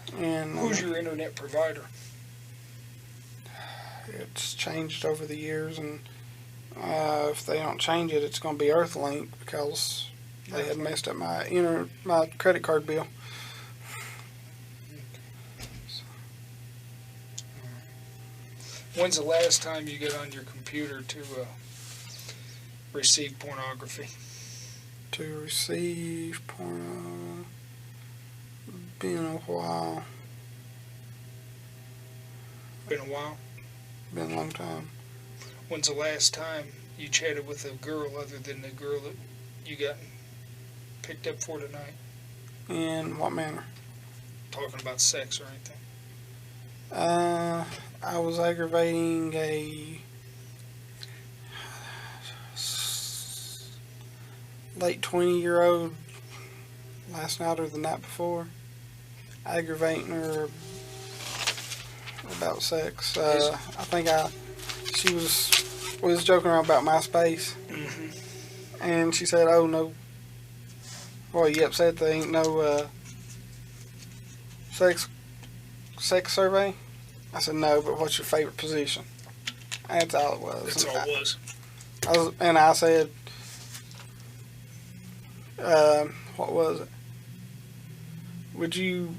Okay. And who's your internet provider? It's changed over the years, and if they don't change it, it's going to be Earthlink, because they had messed up my credit card bill. When's the last time you got on your computer to receive pornography? To receive porno? Been a while. Been a while? Been a long time. When's the last time you chatted with a girl other than the girl that you got picked up for tonight? In what manner? Talking about sex or anything? I was aggravating a late 20-year-old last night or the night before. Aggravating her about sex. I think she was joking around about MySpace. Mm-hmm. And she said, "Oh no, well, you upset there ain't no sex survey?" I said, "No, but what's your favorite position?" That's all it was. That's all it was. And I said, what was it? Would you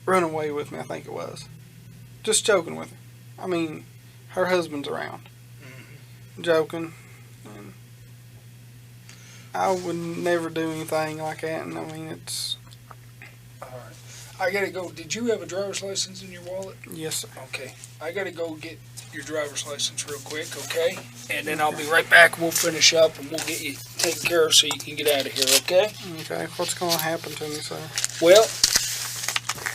run away with me? I think it was. Just joking with her. I mean, her husband's around. Mm-hmm. Joking. And I would never do anything like that, and I mean, it's... Alright. I gotta go. Did you have a driver's license in your wallet? Yes, sir. Okay. I gotta go get your driver's license real quick, okay? And then I'll be right back. We'll finish up and we'll get you taken care of so you can get out of here, okay? Okay. What's going to happen to me, sir? Well,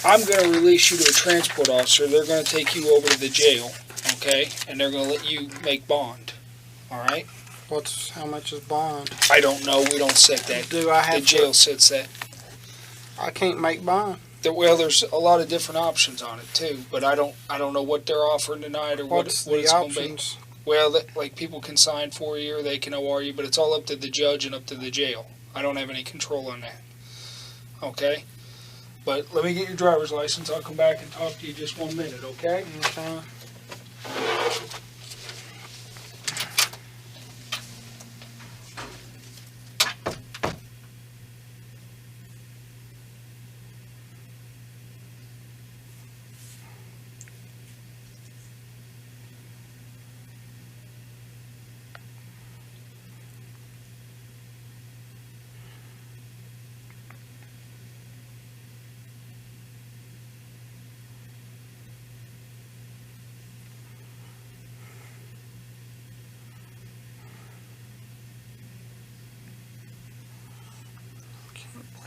I'm going to release you to a transport officer. They're going to take you over to the jail, okay? And they're going to let you make bond, all right? How much is bond? I don't know. We don't set that. Do I have the jail sets that. I can't make bond. Well, there's a lot of different options on it too, but I don't know what they're offering tonight or what it's going to be. Well, like people can sign for you or they can OR you, but it's all up to the judge and up to the jail. I don't have any control on that. Okay? But let me get your driver's license. I'll come back and talk to you just 1 minute, okay? Okay.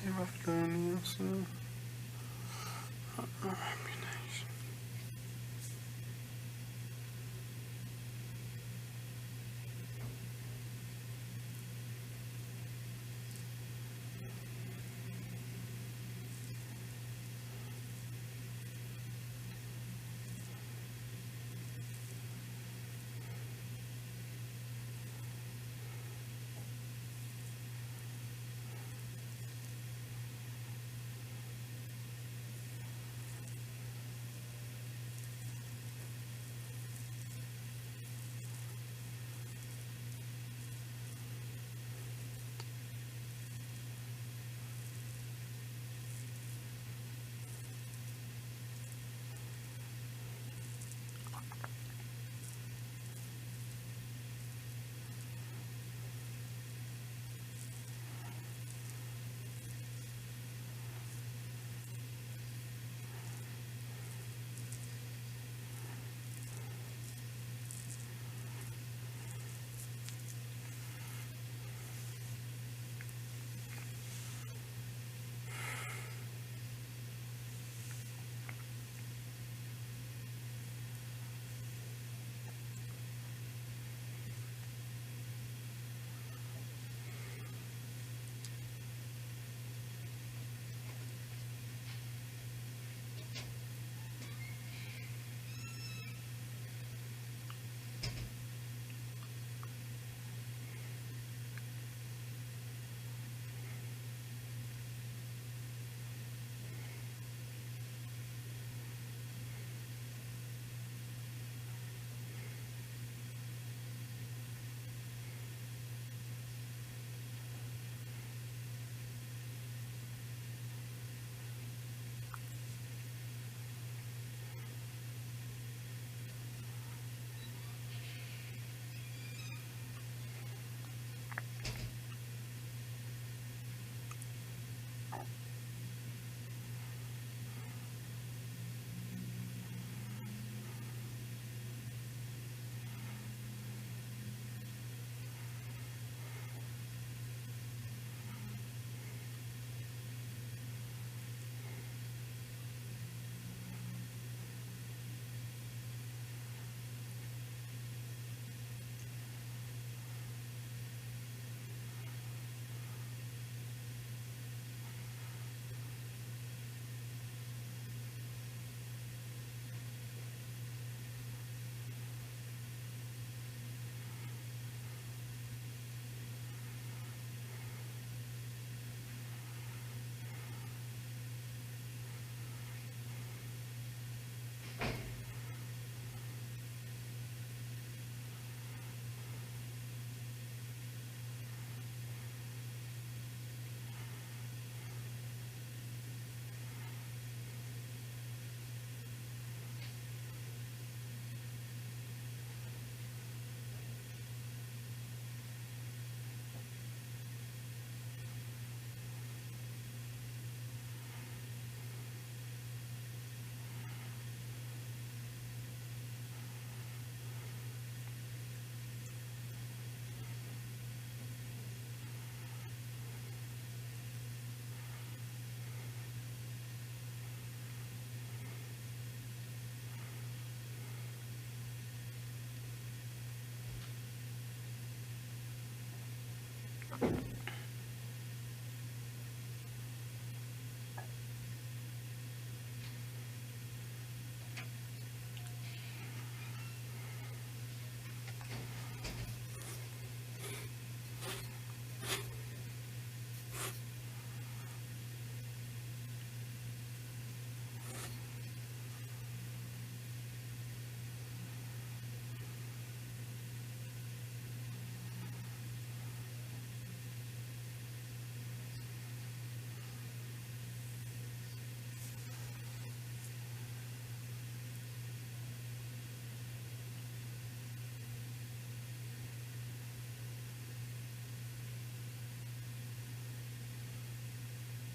believe I've done this.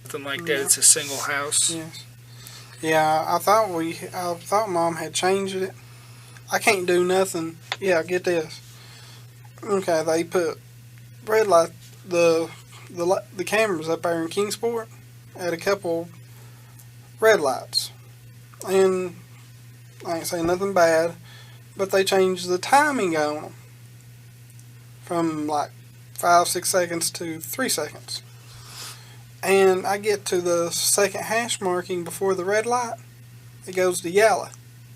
Something like that. It's a single house. Yes. Yeah, I thought Mom had changed it. I can't do nothing. Yeah, get this. Okay, they put red light, the cameras up there in Kingsport. at a couple red lights. And I ain't saying nothing bad, but they changed the timing on them from like 5-6 seconds to 3 seconds. And I get to the second hash marking before the red light, it goes to yellow.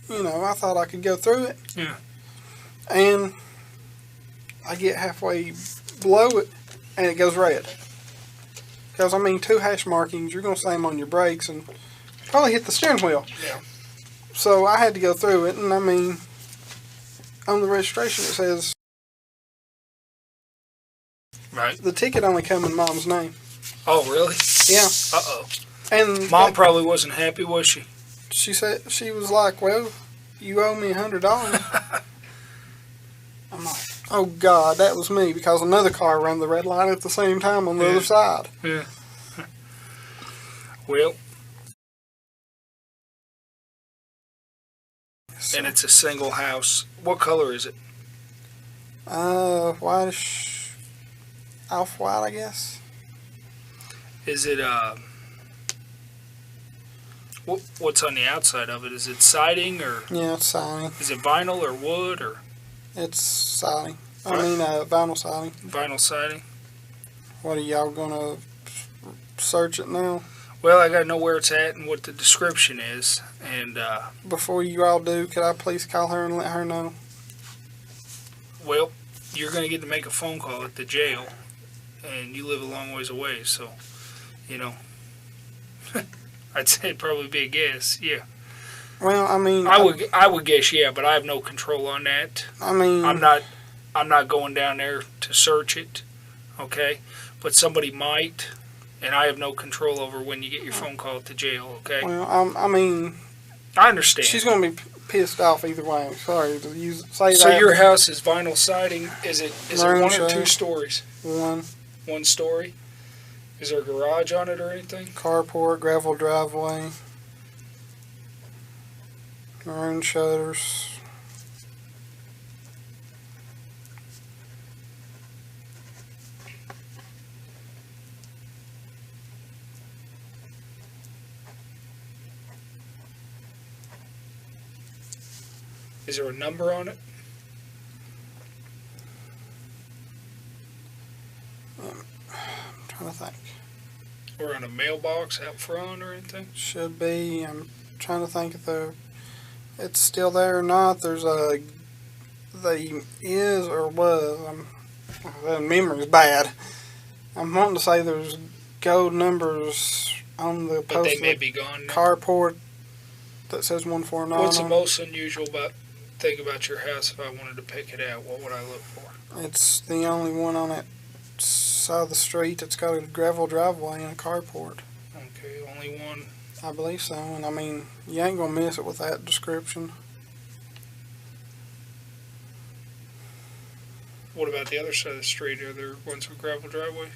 You know, I thought I could go through it. Yeah. And I get halfway below it, and it goes red. Because, I mean, 2 hash markings, you're going to slam on your brakes and probably hit the steering wheel. Yeah. So I had to go through it, and I mean, on the registration it says, right, the ticket only come in Mom's name. Oh, really? Yeah. Uh-oh. And Mom probably wasn't happy, was she? she said, she was like, well, you owe me $100. I'm like, oh God, that was me, because another car ran the red light at the same time on the other side. Yeah. Well, and it's a single house. What color is it? Whitish, off-white, I guess. Is it, what's on the outside of it? Is it siding, or Yeah, it's siding. is it vinyl or wood or It's siding. I mean, vinyl siding. vinyl siding? What are y'all gonna search it now? Well, I gotta know where it's at and what the description is, and, Before you all do, could I please call her and let her know? well, you're gonna get to make a phone call at the jail, and you live a long ways away, so, you know, I'd say it'd probably be a guess, yeah. Well, I mean, I would guess, yeah, but I have no control on that. I mean, I'm not going down there to search it, okay? But somebody might, and I have no control over when you get your phone call at the jail, okay? well, I mean, I understand. she's gonna be pissed off either way. Sorry to say So that. your house is vinyl siding. Is it Maroon 1 or shade. 2 stories? One 1 story. Is there a garage on it or anything? carport, gravel driveway, maroon shutters. Is there a number on it? I'm trying to think. Or on a mailbox out front or anything? Should be. I'm trying to think if it's still there or not. There's a, they is or was. The memory's bad. I'm wanting to say there's gold numbers on the But post they of may the be gone now. carport that says 149. What's the on most unusual thing about your house? If I wanted to pick it out, what would I look for? it. It's the only one on that side of the street that's got a gravel driveway and a carport. Okay, only one. I believe so. And I mean, you ain't gonna miss it with that description. What about the other side of the street? Are there ones with gravel driveway?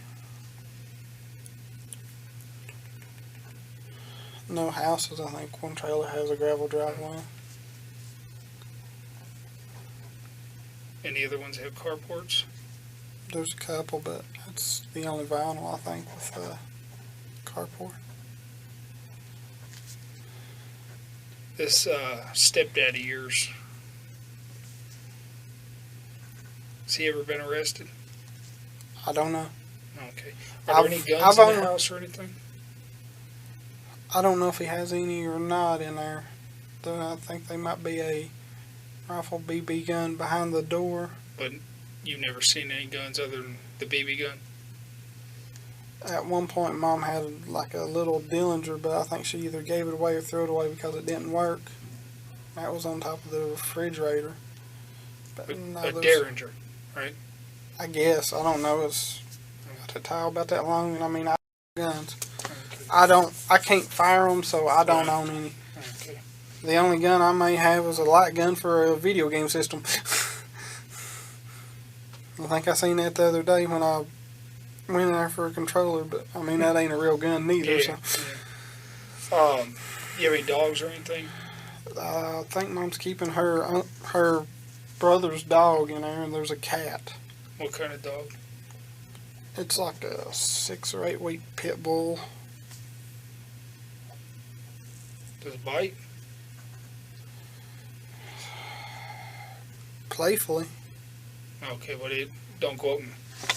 No houses. I think one trailer has a gravel driveway. Any other ones have carports? There's a couple, but that's the only vinyl I think with carport. This stepdad of yours, has he ever been arrested? I don't know. Okay. Are there any guns in the house or anything? I don't know if he has any or not in there. I think they might be a rifle BB gun behind the door. But you've never seen any guns other than the BB gun? At one point, Mom had like a little Dillinger, but I think she either gave it away or threw it away because it didn't work. That was on top of the refrigerator. But no, A Derringer, right? I guess. I don't know. It's a tile about that long, and I mean, I guns. Okay. I can't fire them, so I don't own any. Okay. The only gun I may have is a light gun for a video game system. I think I seen that the other day when I went in there for a controller, but I mean, that ain't a real gun neither. Yeah, So. yeah. You have any dogs or anything? I think Mom's keeping her brother's dog in there, and there's a cat. What kind of dog? It's like a 6 or 8 week pit bull. Does it bite? Playfully. Okay, but it don't go up and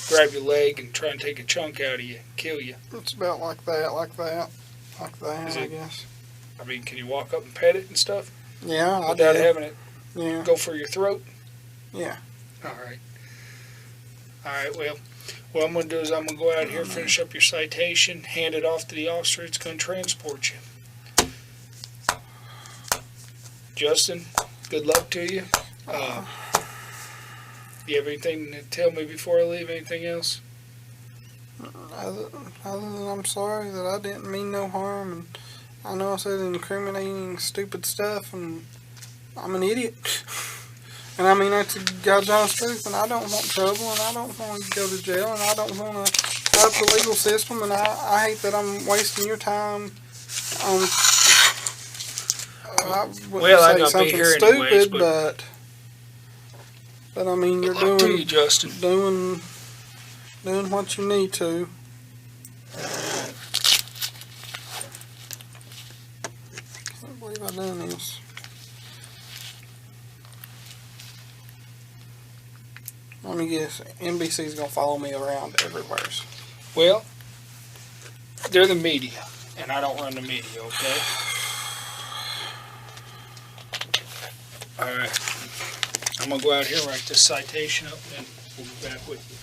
grab your leg and try and take a chunk out of you, kill you. It's about like that, Is I it- guess. I mean, can you walk up and pet it and stuff Yeah, I without did. having it Yeah, go for your throat? yeah. All right. All right, well, what I'm going to do is I'm going to go out here, finish up your citation, hand it off to the officer that's going to transport you. Justin, good luck to you. You have anything to tell me before I leave? Anything else? Other than I'm sorry that I didn't mean no harm, and I know I said incriminating, stupid stuff, and I'm an idiot. And I mean, that's God's honest truth, and I don't want trouble, and I don't want to go to jail, and I don't want to help the legal system, and I hate that I'm wasting your time on, I wouldn't Well, I say gotta be something here stupid, anyways, but I mean, you're Good luck to you, doing Justin. what you need to. Can't believe I done this. Let me guess, NBC's gonna follow me around everywhere. Well, they're the media, and I don't run the media, okay? All right. I'm going to go out here, write this citation up, and we'll be back with you.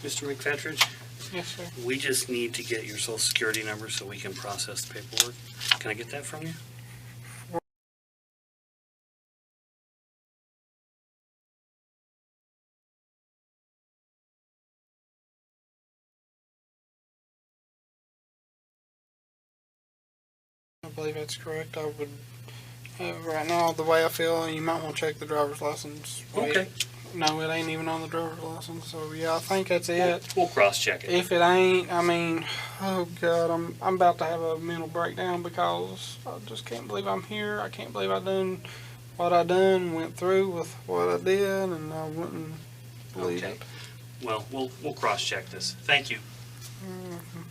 Mr. McPhetridge, Yes, sir. we just need to get your social security number so we can process the paperwork. Can I get that from you? I believe that's correct. I would, right now, the way I feel, you might want to check the driver's license. Okay. No, it ain't even on the driver's license. So yeah, I think that's it. We'll cross-check it. If it ain't, I mean, oh God, I'm about to have a mental breakdown because I just can't believe I'm here. I can't believe I done what I done, went through with what I did, and I wouldn't believe Okay. it. Well, we'll cross-check this. Thank you. Mhm.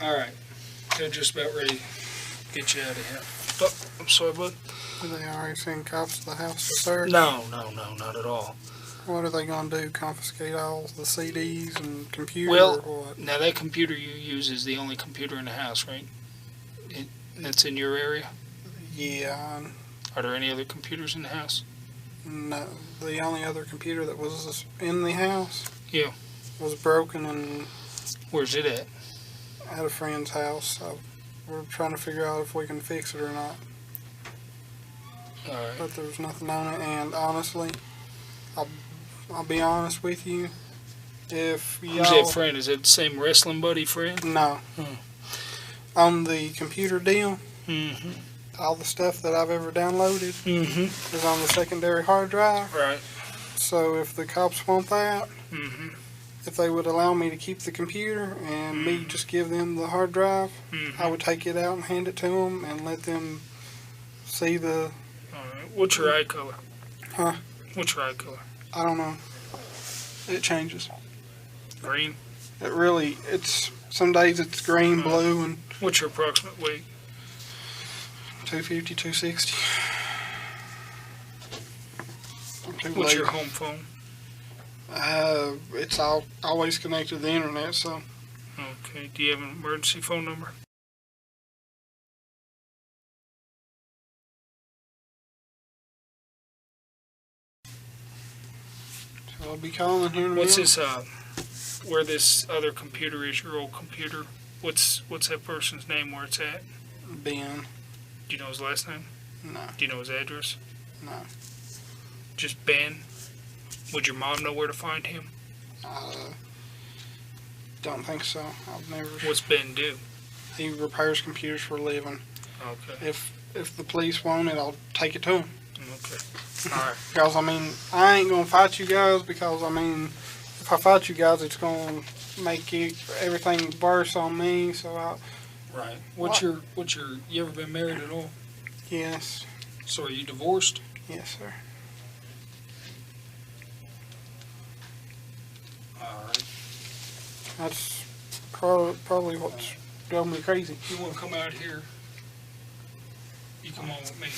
All right. They're just about ready to get you out of here. Oh, I'm sorry, bud. Do they already send cops to the house to search? No, not at all. What are they going to do? Confiscate all the CDs and computer Well, or what? now that computer you use is the only computer in the house, right? That's in your area? Yeah. Are there any other computers in the house? No, the only other computer that was in the house Yeah. was broken and Where's it at? at a friend's house. So we're trying to figure out if we can fix it or not. All right. But there's nothing on it, and honestly, I'll be honest with you. If Who's y'all that friend? Is that the same wrestling buddy friend? no, on the computer deal, Mm-hmm. all the stuff that I've ever downloaded Mm-hmm. is on the secondary hard drive. Right. So if the cops want that, Mm-hmm. if they would allow me to keep the computer and me just give them the hard drive, Mm-hmm. I would take it out and hand it to them and let them see the. All right. What's your eye color? Huh? What's your eye color? I don't know. It changes. Green. It really. It's some days it's green, blue, and What's your approximate weight? 250, 260. I'm too What's your lazy. home phone? It's always connected to the internet, so Okay. Do you have an emergency phone number? I'll be calling here in a What's minute. this? Where this other computer is? Your old computer. What's that person's name? Where it's at? Ben. Do you know his last name? No, Do you know his address? no. Just Ben. Would your mom know where to find him? Don't think so. I've never. What's Ben do? He repairs computers for a living. Okay. If the police want it, I'll take it to him. Okay. All right. Because I mean, I ain't gonna fight you guys. Because I mean, if I fight you guys, it's gonna make everything worse on me. So Right. What? You ever been married at all? yes, So are you divorced? yes, sir. All right. That's probably what's drove me crazy. You want to come out here? You come on with me.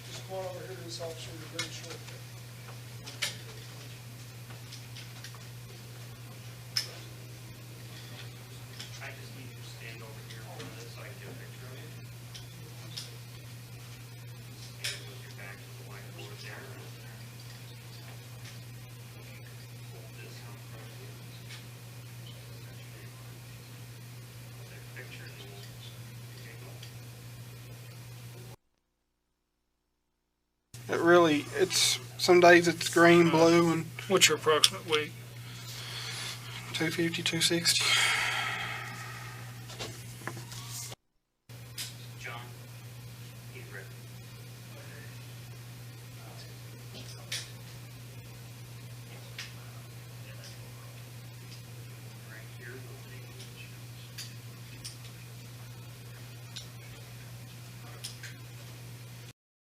Just come on over here to this officer. You're very short. I just need you to stand over here on this so I can get a picture of you. Stand with your back to the whiteboard there. Hold this out in front of you. Take a picture and we'll okay, go. It really. It's some days it's green, blue, and What's your approximate weight? 250, 260.